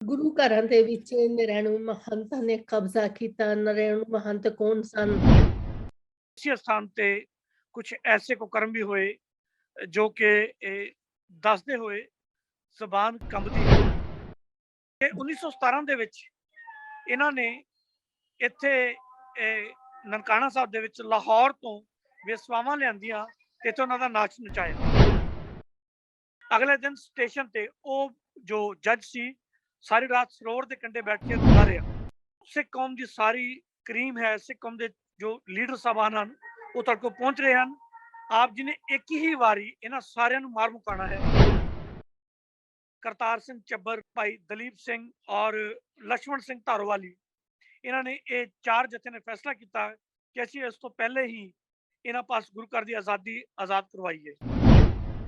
ਗੁਰੂ ਘਰਾਂ ਦੇ ਵਿੱਚ ਨਿਰਣੂ ਮਹੰਤਾਂ ਨੇ ਕਬਜ਼ਾ ਕੀਤਾ। ਨਿਰਣੂ ਮਹੰਤ ਕੌਣ ਸਨ? इसी स्थान पे कुछ ऐसे कुकर्म भी होए जो कि ਦੱਸਦੇ ਹੋਏ ਜ਼ਬਾਨ ਕੰਬਦੀ ਹੈ। ਤੇ 1917 ਦੇ ਵਿੱਚ ਇਹਨਾਂ ਨੇ ਇੱਥੇ ਨਨਕਾਣਾ ਸਾਹਿਬ ਦੇ ਵਿੱਚ ਲਾਹੌਰ ਤੋਂ ਵੇਸਵਾਵਾਂ ਲਿਆਂਦੀਆਂ ਤੇ ਇੱਥੇ ਉਹਨਾਂ ਦਾ ਨਾਚ ਨਚਾਇਆ। ਅਗਲੇ ਦਿਨ ਸਟੇਸ਼ਨ ਤੇ ਉਹ ਜੋ ਜੱਜ ਸੀ ਸਾਰੀ ਰਾਤ ਸਰੋਵਰ ਦੇ ਕੰਢੇ ਬੈਠ ਕੇ ਰੋਂਦਾ ਰਿਹਾ। ਸਿੱਖ ਕੌਮ ਦੀ ਸਾਰੀ ਕਰੀਮ ਹੈ, ਸਿੱਖ ਕੌਮ ਦੇ ਜੋ ਲੀਡਰ ਸਾਹਿਬਾਨ ਹਨ ਉਹ ਤੁਹਾਡੇ ਕੋਲ ਪਹੁੰਚ ਰਹੇ ਹਨ। ਆਪ ਜੀ ਨੇ ਇੱਕ ਹੀ ਵਾਰੀ ਇਹਨਾਂ ਸਾਰਿਆਂ ਨੂੰ ਮਾਰ ਮੁਕਾਣਾ ਹੈ। ਕਰਤਾਰ ਸਿੰਘ ਚੱਬਰ, ਭਾਈ ਦਲੀਪ ਸਿੰਘ ਔਰ ਲక్ష్మణ ਸਿੰਘ ਧਾਰੋਵਾਲੀ, ਇਹਨਾਂ ਨੇ ਇਹ ਚਾਰ ਜਥੇ ਨੇ ਫੈਸਲਾ ਕੀਤਾ ਕਿ ਅਸੀਂ ਇਸ ਤੋਂ ਪਹਿਲੇ ਹੀ ਇਹਨਾਂ ਪਾਸ ਗੁਰੂ ਘਰ ਦੀ ਆਜ਼ਾਦੀ ਆਜ਼ਾਦ ਕਰਵਾਈਏ।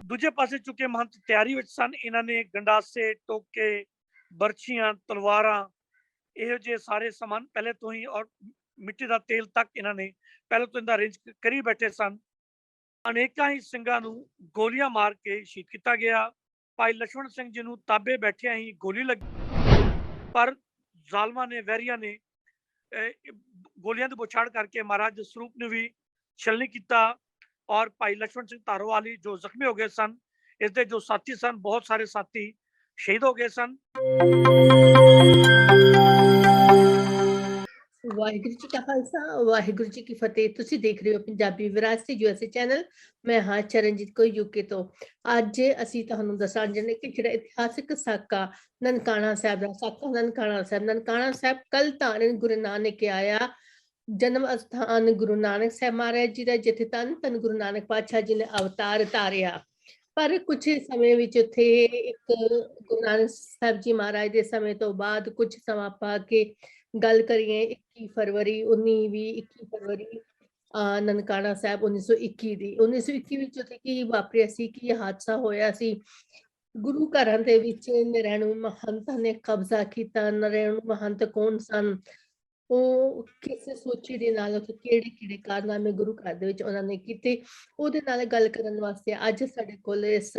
ਦੂਜੇ ਪਾਸੇ ਚੁੱਕੇ ਮਹੰਤ ਤਿਆਰੀ ਵਿੱਚ ਸਨ। ਇਹਨਾਂ ਨੇ ਗੰਡਾਸੇ, ਟੋਕੇ, ਬਰਛੀਆਂ, ਤਲਵਾਰਾਂ, ਇਹੋ ਜਿਹੇ ਸਾਰੇ ਸਮਾਨ ਪਹਿਲੇ ਤੋਂ ਹੀ ਔਰ ਮਿੱਟੀ ਦਾ ਤੇਲ ਤੱਕ ਇਹਨਾਂ ਨੇ ਪਹਿਲੇ ਤੋਂ ਇਹਦਾ ਅਰੇਂਜ ਕਰੀ ਬੈਠੇ ਸਨ। ਅਨੇਕਾਂ ਹੀ ਸਿੰਘਾਂ ਨੂੰ ਗੋਲੀਆਂ ਮਾਰ ਕੇ ਸ਼ਹੀਦ ਕੀਤਾ ਗਿਆ। ਭਾਈ ਲక్ష్మణ ਸਿੰਘ ਜੀ ਨੂੰ ਤਾਬੇ ਬੈਠਿਆਂ ਹੀ ਗੋਲੀ ਲੱਗੀ, ਪਰ ਜ਼ਾਲਮਾਂ ਨੇ, ਵੈਰੀਆਂ ਨੇ ਗੋਲੀਆਂ ਦੀ ਬੁਛਾੜ ਕਰਕੇ ਮਹਾਰਾਜ ਸਰੂਪ ਨੂੰ ਵੀ ਛਲਨੀ ਕੀਤਾ ਔਰ ਭਾਈ ਲక్ష్మణ ਸਿੰਘ ਧਾਰੋਵਾਲੀ ਜੋ ਜ਼ਖਮੀ ਹੋ ਗਏ ਸਨ, ਇਸ ਦੇ ਜੋ ਸਾਥੀ ਸਨ, ਬਹੁਤ ਸਾਰੇ ਸਾਥੀ ਸ਼ਹੀਦ ਹੋ ਗਏ ਸਨ। ਵਾਹਿਗੁਰੂ ਜੀ ਕਾ ਖਾਲਸਾ, ਵਾਹਿਗੁਰੂ ਜੀ ਕੀ ਫਤਿਹ। ਤੁਸੀਂ ਦੇਖ ਰਹੇ ਹੋ ਪੰਜਾਬੀ ਵਿਰਾਸਤ USA ਚੈਨਲ। ਮੈਂ ਹਾਂ ਚਰਨਜੀਤ ਕੌਰ UK ਤੋਂ। ਅੱਜ ਅਸੀਂ ਤੁਹਾਨੂੰ ਦੱਸਾਂਗੇ ਕਿ ਜਿਹੜਾ ਇਤਿਹਾਸਿਕ ਸਾਕਾ ਨਨਕਾਣਾ ਸਾਹਿਬ ਦਾ ਸਾਕਾ ਨਨਕਾਣਾ ਸਾਹਿਬ ਕੱਲ ਧਾਰਨ ਗੁਰੂ ਨਾਨਕ ਆਇਆ ਜਨਮ ਅਸਥਾਨ ਗੁਰੂ ਨਾਨਕ ਸਾਹਿਬ ਮਹਾਰਾਜ ਜੀ ਦਾ, ਜਿੱਥੇ ਧੰਨ ਗੁਰੂ ਨਾਨਕ ਪਾਤਸ਼ਾਹ ਜੀ ਨੇ ਅਵਤਾਰ ਧਾਰਿਆ। ਪਰ ਕੁਝ ਸਮੇਂ ਵਿੱਚ ਉੱਥੇ ਇੱਕ ਗੁਰੂ ਨਾਨਕ ਸਾਹਿਬ ਜੀ ਮਹਾਰਾਜ ਦੇ ਸਮੇਂ ਤੋਂ ਬਾਅਦ ਕੁਝ ਸਮਾਂ ਪਾ ਕੇ ਗੱਲ ਕਰੀਏ 21 ਫਰਵਰੀ 21 ਫਰਵਰੀ ਨਨਕਾਣਾ ਸਾਹਿਬ 1921 ਦੀ। 1921 ਵਿੱਚ ਉੱਥੇ ਕੀ ਵਾਪਰਿਆ ਸੀ, ਕੀ ਹਾਦਸਾ ਹੋਇਆ ਸੀ? ਗੁਰੂ ਘਰਾਂ ਦੇ ਵਿੱਚ ਨਿਰਣੂ ਮਹੰਤਾਂ ਨੇ ਕਬਜ਼ਾ ਕੀਤਾ। ਨਿਰਣੂ ਮਹੰਤ ਕੌਣ ਸਨ? ਉਹ ਕਿਸ ਸੋਚੀ ਦੇ ਨਾਲ ਉੱਥੇ ਕਿਹੜੇ ਕਾਰਨਾਮੇ ਗੁਰੂ ਘਰ ਦੇ ਵਿੱਚ ਉਹਨਾਂ ਨੇ ਕੀਤੇ, ਉਹਦੇ ਨਾਲ ਗੱਲ ਕਰਨ ਵਾਸਤੇ ਅੱਜ ਸਾਡੇ ਕੋਲ ਇਸ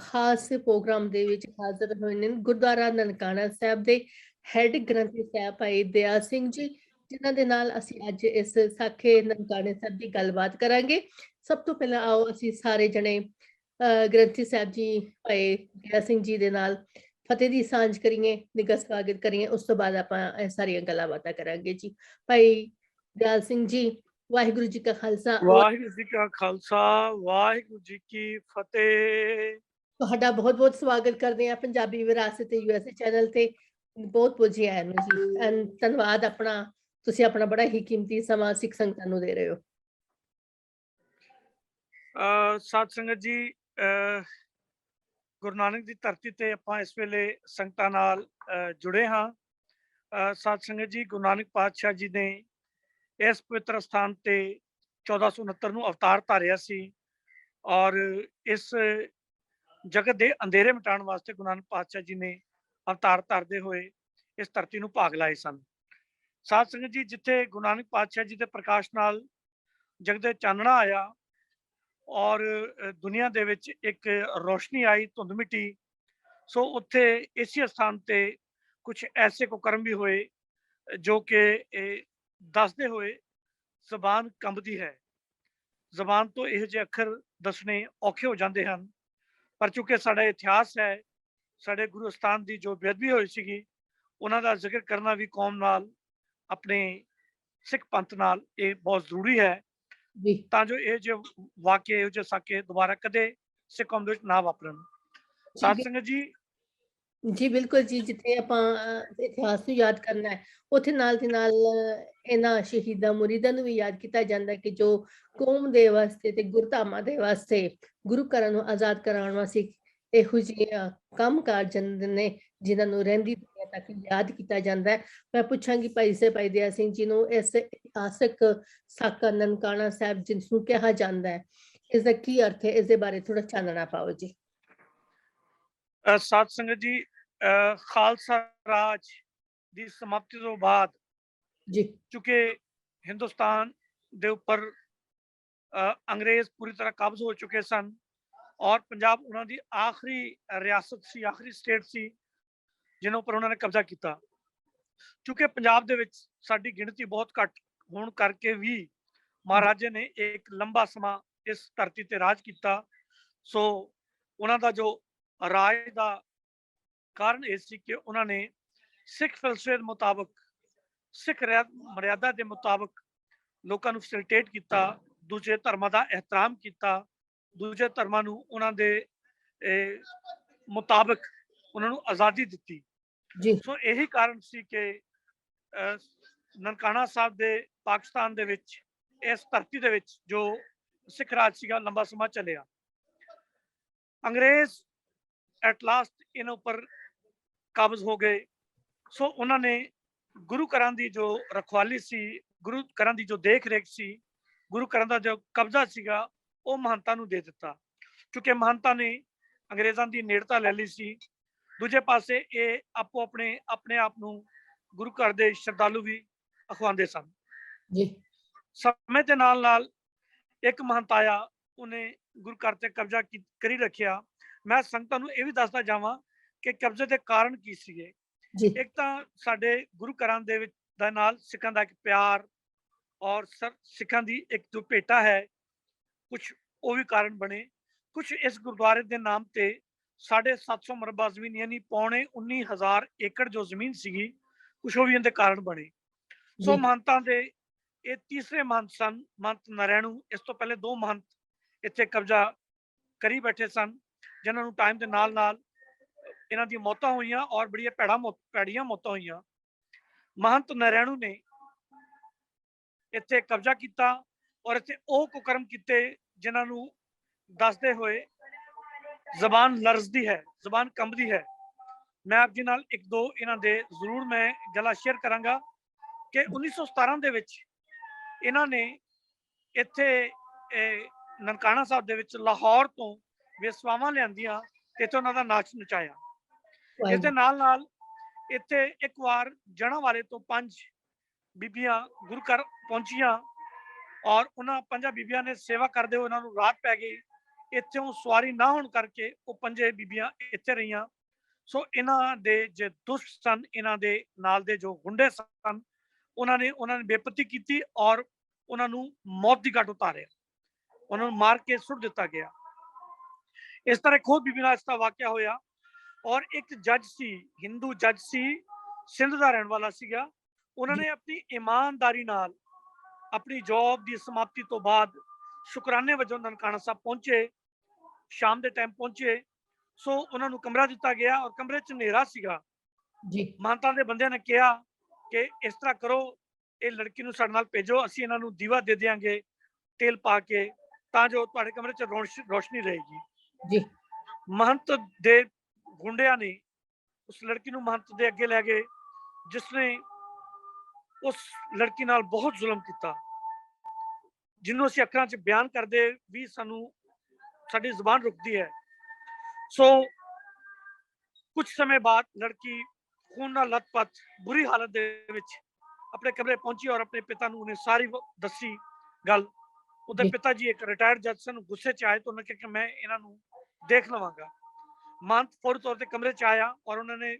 ਖਾਸ ਪ੍ਰੋਗਰਾਮ ਦੇ ਵਿੱਚ ਹਾਜ਼ਰ ਹੋਏ ਨੇ ਗੁਰਦੁਆਰਾ ਨਨਕਾਣਾ ਸਾਹਿਬ ਦੇ ਹੈਡ ਗ੍ਰੰਥੀ ਸਾਹਿਬ ਭਾਈ ਦਇਆ ਸਿੰਘ ਜੀ, ਜਿਨ੍ਹਾਂ ਦੇ ਨਾਲ ਅਸੀਂ ਅੱਜ ਇਸ ਸਾਖੇ ਨਨਕਾਣੇ ਸਾਹਿਬ ਦੀ ਗੱਲਬਾਤ ਕਰਾਂਗੇ। ਸਭ ਤੋਂ ਪਹਿਲਾਂ ਆਓ ਅਸੀਂ ਸਾਰੇ ਜਣੇ ਗ੍ਰੰਥੀ ਸਾਹਿਬ ਜੀ ਭਾਈ ਦਇਆ ਸਿੰਘ ਜੀ ਦੇ ਨਾਲ ਫਤਿਹ ਦੀ ਸਾਂਝ ਕਰੀਏ, ਨਿੱਘਾ ਸਵਾਗਤ ਕਰੀਏ। ਉਸ ਤੋਂ ਬਾਅਦ ਆਪਾਂ ਇਹ ਸਾਰੀਆਂ ਗੱਲਾਂ ਬਾਤਾਂ ਕਰਾਂਗੇ ਜੀ। ਭਾਈ ਦਇਆ ਸਿੰਘ ਜੀ, ਵਾਹਿਗੁਰੂ ਜੀ ਕਾ ਖਾਲਸਾ, ਵਾਹਿਗੁਰੂ ਜੀ ਕਾ ਖਾਲਸਾ, ਵਾਹਿਗੁਰੂ ਜੀ ਕੀ ਫਤਿਹ। ਤੁਹਾਡਾ ਬਹੁਤ-ਬਹੁਤ ਸਵਾਗਤ ਕਰਦੇ ਹਾਂ ਪੰਜਾਬੀ ਵਿਰਾਸਤ ਤੇ USA ਚੈਨਲ ਤੇ। ਬਹੁਤ ਜੀ ਆਇਆਂ ਨੂੰ ਜੀ, ਐਂਡ ਧੰਨਵਾਦ ਆਪਣਾ, ਤੁਸੀਂ ਆਪਣਾ ਬੜਾ ਹੀ ਕੀਮਤੀ ਸਮਾਂ ਸਿੱਖ ਸੰਗਤਾਂ ਨੂੰ ਦੇ ਰਹੇ ਹੋ। ਸਾਧ ਸੰਗਤ ਜੀ, ਗੁਰੂ ਨਾਨਕ ਦੀ ਧਰਤੀ ਤੇ ਆਪਾਂ ਇਸ ਵੇਲੇ ਸੰਗਤਾਂ ਨਾਲ ਜੁੜੇ ਹਾਂ। ਸਾਧ ਸੰਗਤ ਜੀ, ਗੁਰੂ ਨਾਨਕ ਪਾਤਸ਼ਾਹ ਜੀ ਨੇ ਇਸ ਪਵਿੱਤਰ ਸਥਾਨ ਤੇ 1469 ਨੂੰ ਅਵਤਾਰ ਧਾਰਿਆ ਸੀ ਔਰ ਇਸ ਜਗਤ ਦੇ ਅੰਧੇਰੇ ਮਿਟਾਉਣ ਵਾਸਤੇ ਗੁਰੂ ਨਾਨਕ ਪਾਤਸ਼ਾਹ ਜੀ ਨੇ ਅਵਤਾਰ ਧਾਰਦੇ ਹੋਏ ਇਸ ਧਰਤੀ ਨੂੰ ਭਾਗ ਲਾਏ ਸਨ। ਸਾਧ ਸੰਗਤ ਜੀ, ਜਿੱਥੇ ਗੁਰੂ ਨਾਨਕ ਪਾਤਸ਼ਾਹ ਜੀ ਦੇ ਪ੍ਰਕਾਸ਼ ਨਾਲ ਜਗਤ ਦੇ ਚਾਨਣਾ ਆਇਆ ਔਰ ਦੁਨੀਆ ਦੇ ਵਿੱਚ ਇੱਕ ਰੋਸ਼ਨੀ ਆਈ, ਧੁੰਦ ਮਿੱਟੀ, ਸੋ ਉੱਥੇ ਇਸੇ ਸਥਾਨ ਤੇ ਕੁਝ ਐਸੇ ਕੁਕਰਮ ਵੀ ਹੋਏ ਜੋ ਕਿ ਦੱਸਦੇ ਹੋਏ ਜ਼ਬਾਨ ਕੰਬਦੀ ਹੈ। ਜ਼ਬਾਨ ਤੋਂ ਇਹੋ ਜਿਹੇ ਅੱਖਰ ਦੱਸਣੇ ਔਖੇ ਹੋ ਜਾਂਦੇ ਹਨ, ਪਰ ਚूंकि ਸਾਡਾ ਇਤਿਹਾਸ ਹੈ, ਸਾਡੇ ਗੁਰੂ ਅਸਥਾਨ ਦੀ ਜੋ ਬੇਅਦਬੀ ਹੋਈ ਸੀਗੀ, ਉਹਨਾਂ ਦਾ ਜ਼ਿਕਰ ਕਰਨਾ ਵੀ ਕੌਮ ਨਾਲ, ਆਪਣੇ ਸਿੱਖ ਪੰਥ ਨਾਲ ਇਹ ਬਹੁਤ ਜ਼ਰੂਰੀ ਹੈ ਜੀ, ਤਾਂ ਜੋ ਇਹ ਜਿਹੇ ਵਾਕਿਆ, ਇਹੋ ਜਿਹੇ ਸਾਕੇ ਦੁਬਾਰਾ ਕਦੇ ਸਿੱਖ ਕੌਮ ਦੇ ਵਿੱਚ ਨਾ ਵਾਪਰਨ। ਸਾਧ ਸੰਗਤ ਜੀ, ਜੀ ਬਿਲਕੁਲ ਜੀ, ਜਿੱਥੇ ਆਪਾਂ ਇਤਿਹਾਸ ਨੂੰ ਯਾਦ ਕਰਨਾ ਹੈ, ਉੱਥੇ ਨਾਲ ਦੀ ਨਾਲ ਇਹਨਾਂ ਸ਼ਹੀਦਾਂ ਮੁਰੀਦਾਂ ਨੂੰ ਵੀ ਯਾਦ ਕੀਤਾ ਜਾਂਦਾ ਕਿ ਜੋ ਕੌਮ ਦੇ ਵਾਸਤੇ ਤੇ ਗੁਰਧਾਮਾਂ ਦੇ ਵਾਸਤੇ, ਗੁਰੂ ਘਰਾਂ ਨੂੰ ਆਜ਼ਾਦ ਕਰਾਉਣ ਵਾਸਤੇ ਇਹੋ ਜਿਹੀਆਂ ਕੰਮ ਕਾਰਜ ਨੇ ਜਿਨ੍ਹਾਂ ਨੂੰ ਰਹਿੰਦੀ ਦੁਨੀਆ ਤੱਕ ਯਾਦ ਕੀਤਾ ਜਾਂਦਾ ਹੈ। ਮੈਂ ਪੁੱਛਾਂਗੀ ਭਾਈ ਦਇਆ ਸਿੰਘ ਜੀ ਨੂੰ, ਇਸ ਇਤਿਹਾਸਕ ਸਾਕਾ ਨਨਕਾਣਾ ਸਾਹਿਬ ਜਿਸ ਨੂੰ ਕਿਹਾ ਜਾਂਦਾ ਹੈ, ਇਸ ਦਾ ਕੀ ਅਰਥ ਹੈ? ਇਸ ਦੇ ਬਾਰੇ ਥੋੜਾ ਚਾਨਣਾ ਪਾਓ ਜੀ। ਸਾਧ ਸੰਗਤ ਜੀ, ਖਾਲਸਾ ਰਾਜ ਦੀ ਸਮਾਪਤੀ ਤੋਂ ਬਾਅਦ ਜੀ, ਚूंकि ਹਿੰਦੁਸਤਾਨ ਦੇ ਉੱਪਰ ਅੰਗਰੇਜ਼ ਪੂਰੀ ਤਰ੍ਹਾਂ ਕਬਜ਼ ਹੋ ਚੁੱਕੇ ਸਨ ਔਰ ਪੰਜਾਬ ਉਹਨਾਂ ਦੀ ਆਖਰੀ ਰਿਆਸਤ ਸੀ, ਆਖਰੀ ਸਟੇਟ ਸੀ, ਜਿਨ੍ਹਾਂ ਉੱਪਰ ਉਹਨਾਂ ਨੇ ਕਬਜ਼ਾ ਕੀਤਾ। ਕਿਉਂਕਿ ਪੰਜਾਬ ਦੇ ਵਿੱਚ ਸਾਡੀ ਗਿਣਤੀ ਬਹੁਤ ਘੱਟ ਹੋਣ ਕਰਕੇ ਵੀ ਮਹਾਰਾਜੇ ਨੇ ਇੱਕ ਲੰਬਾ ਸਮਾਂ ਇਸ ਧਰਤੀ ਤੇ ਰਾਜ ਕੀਤਾ। ਸੋ ਉਹਨਾਂ ਦਾ ਜੋ ਰਾਜ ਦਾ ਕਾਰਨ ਇਹ ਸੀ ਕਿ ਉਹਨਾਂ ਨੇ ਸਿੱਖ ਫਲਸਫੇ ਦੇ ਮੁਤਾਬਕ, ਸਿੱਖ ਮਰਿਆਦਾ ਦੇ ਮੁਤਾਬਕ ਲੋਕਾਂ ਨੂੰ ਫੈਸਿਲਿਟੇਟ ਕੀਤਾ, ਦੂਜੇ ਧਰਮਾਂ ਦਾ ਇਹਤਰਾਮ ਕੀਤਾ, ਦੂਜੇ ਧਰਮਾਂ ਨੂੰ ਉਹਨਾਂ ਦੇ ਮੁਤਾਬਕ ਉਹਨਾਂ ਨੂੰ ਆਜ਼ਾਦੀ ਦਿੱਤੀ। ਜੀ ਸੋ ਇਹੀ ਕਾਰਨ ਸੀ ਕਿ ਨਨਕਾਣਾ ਸਾਹਿਬ ਦੇ ਪਾਕਿਸਤਾਨ ਦੇ ਵਿੱਚ, ਇਸ ਧਰਤੀ ਦੇ ਵਿੱਚ ਜੋ ਸਿੱਖ ਰਾਜ ਸੀਗਾ ਲੰਬਾ ਸਮਾਂ ਚੱਲਿਆ। ਅੰਗਰੇਜ਼ ਐਟ ਲਾਸਟ ਇਹਨਾਂ ਉੱਪਰ ਕਾਬਜ਼ ਹੋ ਗਏ। ਸੋ ਉਹਨਾਂ ਨੇ ਗੁਰੂ ਘਰਾਂ ਦੀ ਜੋ ਰਖਵਾਲੀ ਸੀ, ਗੁਰੂ ਘਰਾਂ ਦੀ ਜੋ ਦੇਖ ਰੇਖ ਸੀ, ਗੁਰੂ ਘਰਾਂ ਦਾ ਜੋ ਕਬਜ਼ਾ ਸੀਗਾ ਉਹ ਮਹੰਤਾਂ ਨੂੰ ਦੇ ਦਿੱਤਾ, ਕਿਉਂਕਿ ਮਹੰਤਾਂ ਨੇ ਅੰਗਰੇਜ਼ਾਂ ਦੀ ਨੇੜਤਾ ਲੈ ਲਈ ਸੀ। ਦੂਜੇ ਪਾਸੇ ਇਹ ਆਪੋ ਆਪਣੇ ਆਪ ਨੂੰ ਗੁਰੂ ਘਰ ਦੇ ਸ਼ਰਧਾਲੂ ਵੀ ਅਖਵਾਉਂਦੇ ਸਨ। ਜੀ ਸਮੇਂ ਦੇ ਨਾਲ ਨਾਲ ਇੱਕ ਮਹੰਤ ਆਇਆ, ਉਹਨੇ ਗੁਰੂ ਘਰ ਤੇ ਕਬਜ਼ਾ ਕਰੀ ਰੱਖਿਆ। ਮੈਂ ਸੰਗਤਾਂ ਨੂੰ ਇਹ ਵੀ ਦੱਸਦਾ ਜਾਵਾਂ ਕਿ ਕਬਜ਼ੇ ਦੇ ਕਾਰਨ ਕੀ ਸੀਗੇ। ਜੀ ਇੱਕ ਤਾਂ ਸਾਡੇ ਗੁਰੂ ਘਰਾਂ ਦੇ ਵਿੱਚ ਦਾ ਨਾਲ ਸਿੱਖਾਂ ਦਾ ਇੱਕ ਪਿਆਰ ਔਰ ਸਿੱਖਾਂ ਦੀ ਇੱਕ ਜੋ ਭੇਟਾ ਹੈ, ਕੁਛ ਉਹ ਵੀ ਕਾਰਨ ਬਣੇ। ਕੁਛ ਇਸ ਗੁਰਦੁਆਰੇ ਦੇ ਨਾਮ ਤੇ 750 ਮਰਬਾ ਜ਼ਮੀਨ ਯਾਨੀ 19,000 ਏਕੜ ਜੋ ਜ਼ਮੀਨ ਸੀਗੀ, ਕੁਛ ਉਹ ਵੀ ਇਹਦੇ ਕਾਰਨ ਬਣੇ। ਸੋ ਮਹੰਤਾਂ ਦੇ ਇਹ ਤੀਸਰੇ ਮਹੰਤ ਸਨ, ਮਹੰਤ ਨਰੈਣੂ। ਇਸ ਤੋਂ ਪਹਿਲੇ 2 ਮਹੰਤ ਇੱਥੇ ਕਬਜ਼ਾ ਕਰੀ ਬੈਠੇ ਸਨ, ਜਿਨ੍ਹਾਂ ਨੂੰ ਟਾਈਮ ਦੇ ਨਾਲ ਨਾਲ ਇਹਨਾਂ ਦੀਆਂ ਮੌਤਾਂ ਹੋਈਆਂ ਔਰ ਬੜੀਆਂ ਭੈੜੀਆਂ ਮੌਤਾਂ ਹੋਈਆਂ। ਮਹੰਤ ਨਰੈਣੂ ਨੇ ਇੱਥੇ ਕਬਜ਼ਾ ਕੀਤਾ ਔਰ ਇੱਥੇ ਉਹ ਕੁਕਰਮ ਕੀਤੇ ਜਿਨ੍ਹਾਂ ਨੂੰ ਦੱਸਦੇ ਹੋਏ ਜ਼ਬਾਨ ਲਰਜ਼ਦੀ ਹੈ, ਜ਼ਬਾਨ ਕੰਬਦੀ ਹੈ। ਮੈਂ ਆਪ ਜੀ ਨਾਲ ਇੱਕ ਦੋ ਇਹਨਾਂ ਦੇ ਜ਼ਰੂਰ ਮੈਂ ਗੱਲਾਂ ਸ਼ੇਅਰ ਕਰਾਂਗਾ ਕਿ 1917 ਦੇ ਵਿੱਚ ਇਹਨਾਂ ਨੇ ਇੱਥੇ ਨਨਕਾਣਾ ਸਾਹਿਬ ਦੇ ਵਿੱਚ ਲਾਹੌਰ ਤੋਂ ਵੇਸਵਾਵਾਂ ਲਿਆਂਦੀਆਂ ਤੇ ਇੱਥੇ ਉਹਨਾਂ ਦਾ ਨਾਚ ਨਚਾਇਆ। ਇਸ ਦੇ ਨਾਲ ਨਾਲ ਇੱਥੇ ਇੱਕ ਵਾਰ ਜਣਾ ਵਾਲੇ ਤੋਂ 5 ਬੀਬੀਆਂ ਗੁਰੂ ਘਰ ਪਹੁੰਚੀਆਂ ਔਰ ਉਹਨਾਂ 5 ਬੀਬੀਆਂ ਨੇ ਸੇਵਾ ਕਰਦੇ ਹੋਏ ਉਹਨਾਂ ਨੂੰ ਰਾਤ ਪੈ ਗਈ। ਇੱਥੋਂ ਸਵਾਰੀ ਨਾ ਹੋਣ ਕਰਕੇ ਉਹ 5 ਬੀਬੀਆਂ ਇੱਥੇ ਰਹੀਆਂ। ਸੋ ਇਹਨਾਂ ਦੇ ਜੇ ਦੁਸ਼ਟ ਸਨ, ਇਹਨਾਂ ਦੇ ਨਾਲ ਦੇ ਜੋ ਗੁੰਡੇ ਸਨ, ਉਹਨਾਂ ਨੇ ਬੇਪਤੀ ਕੀਤੀ ਔਰ ਉਹਨਾਂ ਨੂੰ ਮੌਤ ਦੀ ਘਾਟ ਉਤਾਰਿਆ, ਉਹਨਾਂ ਨੂੰ ਮਾਰ ਕੇ ਸੁੱਟ ਦਿੱਤਾ ਗਿਆ। ਇਸ ਤਰ੍ਹਾਂ ਇੱਕ ਹੋਰ ਬੀਬੀ ਨਾਲ ਇਸ ਦਾ ਵਾਕਿਆ ਹੋਇਆ। ਔਰ ਇੱਕ ਜੱਜ ਸੀ, ਹਿੰਦੂ ਜੱਜ ਸੀ, ਸਿੰਧ ਦਾ ਰਹਿਣ ਵਾਲਾ ਸੀਗਾ। ਉਹਨਾਂ ਨੇ ਆਪਣੀ ਇਮਾਨਦਾਰੀ ਨਾਲ ਆਪਣੀ ਜੌਬ ਦੀ ਸਮਾਪਤੀ ਤੋਂ ਬਾਅਦ ਸ਼ੁਕਰਾਨੇ ਵਜੋਂ ਨਨਕਾਣਾ ਸਾਹਿਬ ਪਹੁੰਚੇ, ਸ਼ਾਮ ਦੇ ਟਾਈਮ ਪਹੁੰਚੇ। ਸੋ ਉਹਨਾਂ ਨੂੰ ਕਮਰਾ ਦਿੱਤਾ ਗਿਆ ਔਰ ਕਮਰੇ 'ਚ ਹਨੇਰਾ ਸੀਗਾ। ਜੀ ਮਹੰਤਾਂ ਦੇ ਬੰਦਿਆਂ ਨੇ ਕਿਹਾ ਕਿ ਇਸ ਤਰ੍ਹਾਂ ਕਰੋ, ਇਹ ਲੜਕੀ ਨੂੰ ਸਾਡੇ ਨਾਲ ਭੇਜੋ, ਅਸੀਂ ਇਹਨਾਂ ਨੂੰ ਦੀਵਾ ਦੇ ਦਿਆਂਗੇ ਤੇਲ ਪਾ ਕੇ, ਤਾਂ ਜੋ ਤੁਹਾਡੇ ਕਮਰੇ 'ਚ ਰੋਸ਼ਨੀ ਰਹੇਗੀ। ਜੀ ਮਹੰਤ ਦੇ ਗੁੰਡਿਆਂ ਨੇ ਉਸ ਲੜਕੀ ਨੂੰ ਮਹੰਤ ਦੇ ਅੱਗੇ ਲੈ ਗਏ, ਜਿਸਨੇ ਉਸ ਲੜਕੀ ਨਾਲ ਬਹੁਤ ਜ਼ੁਲਮ ਕੀਤਾ, ਜਿਹਨੂੰ ਅਸੀਂ ਅੱਖਰਾਂ 'ਚ ਬਿਆਨ ਕਰਦੇ ਵੀ ਸਾਡੀ ਜ਼ੁਬਾਨ ਰੁਕਦੀ ਹੈ। ਸੋ ਕੁਝ ਸਮੇਂ ਬਾਅਦ ਲੜਕੀ ਖੂਨ ਨਾਲ ਲੱਥਪੱਥ ਬੁਰੀ ਹਾਲਤ ਦੇ ਵਿੱਚ ਆਪਣੇ ਕਮਰੇ ਪਹੁੰਚੀ ਔਰ ਆਪਣੇ ਪਿਤਾ ਨੂੰ ਉਹਨੇ ਸਾਰੀ ਦੱਸੀ ਗੱਲ। ਉਹਦੇ ਪਿਤਾ ਜੀ ਇੱਕ ਰਿਟਾਇਰਡ ਜੱਜ ਸਨ, ਗੁੱਸੇ 'ਚ ਆਏ ਤਾਂ ਉਹਨੇ ਕਿਹਾ ਕਿ ਮੈਂ ਇਹਨਾਂ ਨੂੰ ਦੇਖ ਲਵਾਂਗਾ। ਮਹੰਤ ਫੌਰੀ ਤੌਰ ਤੇ ਕਮਰੇ 'ਚ ਆਇਆ ਔਰ ਉਹਨਾਂ ਨੇ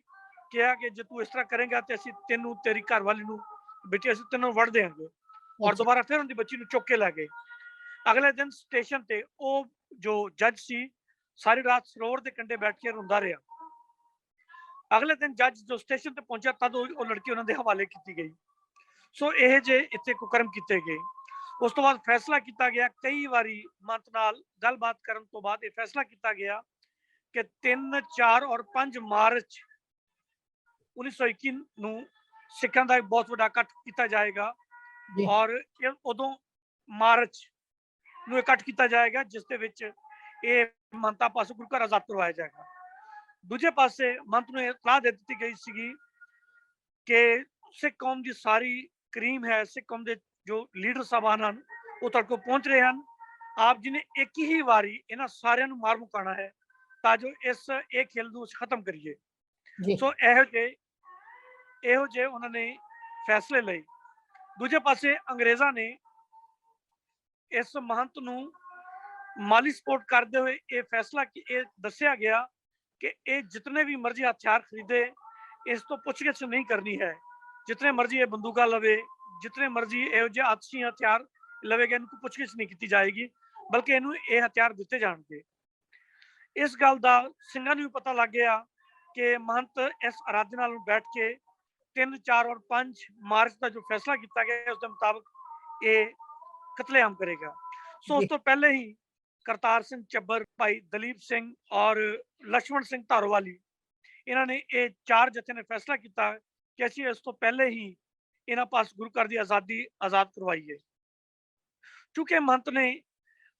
ਕਿਹਾ ਕਿ ਜੇ ਤੂੰ ਇਸ ਤਰ੍ਹਾਂ ਕਰੇਗਾ ਤੇ ਅਸੀਂ ਤੈਨੂੰ, ਤੇਰੀ ਘਰਵਾਲੀ ਨੂੰ, ਬੇਟੀ ਅਸੀਂ ਤੈਨੂੰ ਵੜ ਦੇਵਾਂਗੇ। ਔਰ ਦੁਬਾਰਾ ਫਿਰ ਉਹਦੀ ਬੱਚੀ ਨੂੰ ਚੁੱਕ ਕੇ ਲੈ ਗਏ। ਅਗਲੇ ਦਿਨ ਸਟੇਸ਼ਨ ਤੇ ਉਹ ਜੋ ਜੱਜ ਸੀ ਸਾਰੀ ਰਾਤ ਸਰੋਵਰ ਦੇ ਕੰਢੇ ਬੈਠ ਕੇ ਰੋਂਦਾ ਰਿਹਾ। ਅਗਲੇ ਦਿਨ ਜੱਜ ਜੋ ਸਟੇਸ਼ਨ ਤੇ ਪਹੁੰਚਿਆ ਤਦ ਉਹ ਲੜਕੀ ਉਹਨਾਂ ਦੇ ਹਵਾਲੇ ਕੀਤੀ ਗਈ। ਸੋ ਇਹ ਜੇ ਇੱਥੇ ਕੁਕਰਮ ਕੀਤੇ ਗਏ। ਉਸ ਤੋਂ ਬਾਅਦ ਫੈਸਲਾ ਕੀਤਾ ਗਿਆ, ਕਈ ਵਾਰੀ ਮਹੰਤ ਨਾਲ ਗੱਲਬਾਤ ਕਰਨ ਤੋਂ ਬਾਅਦ ਇਹ ਫੈਸਲਾ ਕੀਤਾ ਗਿਆ ਕਿ 3, 4 ਔਰ 5 ਮਾਰਚ 1921 ਨੂੰ ਸਿੱਖਾਂ ਦਾ ਇੱਕ ਬਹੁਤ ਵੱਡਾ ਇਕੱਠ ਕੀਤਾ ਜਾਏਗਾ ਔਰ ਉਦੋਂ ਮਾਰਚ ਨੂੰ ਇਕੱਠ ਕੀਤਾ ਜਾਏਗਾ ਜਿਸ ਦੇ ਵਿੱਚ ਇਹ ਮਹੰਤਾਂ ਪਾਸੋਂ ਗੁਰੂ ਘਰ ਆਜ਼ਾਦ ਕਰਵਾਇਆ ਜਾਏਗਾ। ਦੂਜੇ ਪਾਸੇ ਮਹੰਤ ਨੂੰ ਇਤਲਾਹ ਦੇ ਦਿੱਤੀ ਗਈ ਸੀਗੀ ਕਿ ਸਿੱਖ ਕੌਮ ਦੀ ਸਾਰੀ ਕਰੀਮ ਹੈ, ਸਿੱਖ ਕੌਮ ਦੇ ਜੋ ਲੀਡਰ ਸਾਹਿਬਾਨ ਹਨ ਉਹ ਤੁਹਾਡੇ ਕੋਲ ਪਹੁੰਚ ਰਹੇ ਹਨ। ਆਪ ਜੀ ਨੇ ਇੱਕ ਹੀ ਵਾਰੀ ਇਹਨਾਂ ਸਾਰਿਆਂ ਨੂੰ ਮਾਰ ਮੁਕਾਉਣਾ ਹੈ ਤਾਂ ਜੋ ਇਹ ਖੇਲ ਨੂੰ ਖਤਮ ਕਰੀਏ। ਸੋ ਇਹੋ ਜਿਹੇ ਉਹਨਾਂ ਨੇ ਫੈਸਲੇ ਲਏ। ਦੂਜੇ ਪਾਸੇ ਅੰਗਰੇਜ਼ਾਂ ਨੇ ਇਸ ਮਹੰਤ ਨੂੰ ਮਾਲੀ ਸਪੋਰਟ ਕਰਦੇ ਹੋਏ ਇਹ ਫੈਸਲਾ ਇਹ ਦੱਸਿਆ ਗਿਆ ਕਿ ਇਹ ਜਿਤਨੇ ਵੀ ਮਰਜ਼ੀ ਹਥਿਆਰ ਖਰੀਦੇ, इस तो पुछगिछ नहीं करनी है। जितने मर्जी ये बंदूका लवे, जितने मर्जी ਇਹੋ ਜਿਹੇ ਆਤਸ਼ੀ ਹਥਿਆਰ ਲਵੇਗਾ, ਇਹਨੂੰ ਕੋਈ ਪੁੱਛਗਿੱਛ ਨਹੀਂ ਕੀਤੀ ਜਾਏਗੀ, ਬਲਕਿ ਇਹਨੂੰ ਇਹ ਹਥਿਆਰ ਦਿੱਤੇ ਜਾਣਗੇ। ਇਸ ਗੱਲ ਦਾ ਸਿੰਘਾਂ ਨੂੰ ਵੀ ਪਤਾ ਲੱਗ ਗਿਆ ਕਿ ਮਹੰਤ ਇਸ ਆਰਾਧਨਾ ਨਾਲ ਬੈਠ ਕੇ 3, 4 और 5 ਮਾਰਚ ਦਾ ਜੋ ਫੈਸਲਾ ਕੀਤਾ ਗਿਆ ਉਸ ਦੇ ਮੁਤਾਬਕ ਇਹ ਕਤਲੇਆਮ ਕਰੇਗਾ। ਸੋ ਉਸ ਜੀ ਤੋਂ ਪਹਿਲੇ ਹੀ ਕਰਤਾਰ ਸਿੰਘ ਚੱਬਰ, ਭਾਈ ਦਲੀਪ ਸਿੰਘ ਔਰ ਲక్ష్మణ ਸਿੰਘ ਧਾਰੋਵਾਲੀ, ਇਹਨਾਂ ਨੇ ਇਹ 4 ਜਥੇ ਨੇ ਫੈਸਲਾ ਕੀਤਾ ਕਿ ਅਸੀਂ ਇਸ ਤੋਂ ਪਹਿਲੇ ਹੀ ਇਹਨਾਂ ਪਾਸ ਗੁਰੂ ਘਰ ਦੀ ਆਜ਼ਾਦੀ ਆਜ਼ਾਦ ਕਰਵਾਈਏ। ਕਿਉਂਕਿ ਮਹੰਤ ਨੇ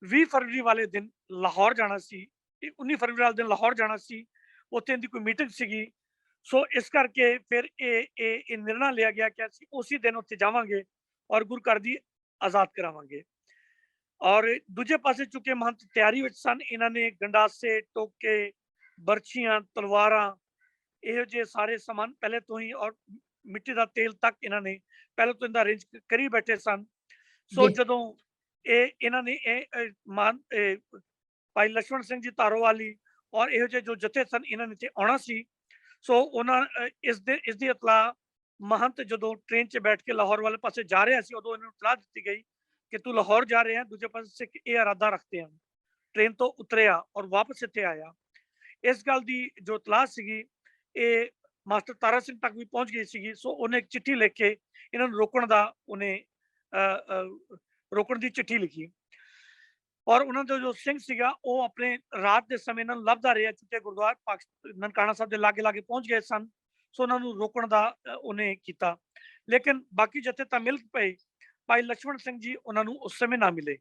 20 ਫਰਵਰੀ ਵਾਲੇ ਦਿਨ ਲਾਹੌਰ ਜਾਣਾ ਸੀ, 19 ਫਰਵਰੀ ਵਾਲੇ ਦਿਨ ਲਾਹੌਰ ਜਾਣਾ ਸੀ, ਉੱਥੇ ਇਹਦੀ ਕੋਈ ਮੀਟਿੰਗ ਸੀਗੀ। ਸੋ ਇਸ ਕਰਕੇ ਫਿਰ ਇਹ ਨਿਰਣਾ ਲਿਆ ਗਿਆ ਕਿ ਅਸੀਂ ਉਸੇ ਦਿਨ ਉੱਥੇ ਜਾਵਾਂਗੇ ਔਰ ਗੁਰੂ ਘਰ ਦੀ ਆਜ਼ਾਦ ਕਰਾਵਾਂਗੇ। ਔਰ ਦੂਜੇ ਪਾਸੇ ਚੁੱਕੇ ਮਹੰਤ ਤਿਆਰੀ ਵਿੱਚ ਸਨ। ਇਹਨਾਂ ਨੇ ਗੰਡਾਸੇ, ਟੋਕੇ, ਬਰਛੀਆਂ, ਤਲਵਾਰਾਂ, ਇਹੋ ਜਿਹੇ ਸਾਰੇ ਸਮਾਨ ਪਹਿਲੇ ਤੋਂ ਹੀ, ਔਰ ਮਿੱਟੀ ਦਾ ਤੇਲ ਤੱਕ ਇਹਨਾਂ ਨੇ ਪਹਿਲੇ ਤੋਂ ਇਹਦਾ ਅਰੇਂਜ ਕਰੀ ਬੈਠੇ ਸਨ। ਸੋ ਜੀ ਜਦੋਂ ਇਹਨਾਂ ਨੇ ਭਾਈ ਲక్ష్మణ ਸਿੰਘ ਜੀ ਧਾਰੋਵਾਲੀ ਔਰ ਇਹੋ ਜਿਹੇ ਜੋ ਜਥੇ ਸਨ, ਇਹਨਾਂ ਨੇ ਤੇ ਆਉਣਾ ਸੀ। ਸੋ ਉਹਨਾਂ ਇਸ ਦੀ ਇਤਲਾਹ ਮਹੰਤ ਜਦੋਂ ਟ੍ਰੇਨ 'ਚ ਬੈਠ ਕੇ ਲਾਹੌਰ ਵਾਲੇ ਪਾਸੇ ਜਾ ਰਿਹਾ ਸੀ, ਉਦੋਂ ਇਹਨਾਂ ਨੂੰ ਇਤਲਾਹ ਦਿੱਤੀ ਗਈ ਕਿ ਤੂੰ ਲਾਹੌਰ ਜਾ ਰਹੇ हैं, दूसरे पास सिख ये इरादा रखते हैं। ट्रेन तो उतरिया और वापस इत्थे आया। इस गल दी जो इतलाह सीगी ये मास्टर तारा सिंह तक भी पहुंच गई सीगी। सो उन्हें एक चिट्ठी लिख के इन्हां नूं रोकण दा रोकण दी चिट्ठी लिखी और उन्हां दा जो सिंह सीगा वो अपने रात के समय इन्हां नूं लभदा रहा, क्योंकि गुरुद्वारा ननकाना साहब दे लागे लागे पहुंच गए सन। सो उन्हां नूं रोकण दा उन्हें कीता, लेकिन बाकी जथे तां मिल पए। ਭਾਈ ਲక్ష్మణ ਸਿੰਘ ਜੀ ਉਹਨਾਂ ਨੂੰ ਉਸ ਸਮੇਂ ਨਾ ਮਿਲੇ।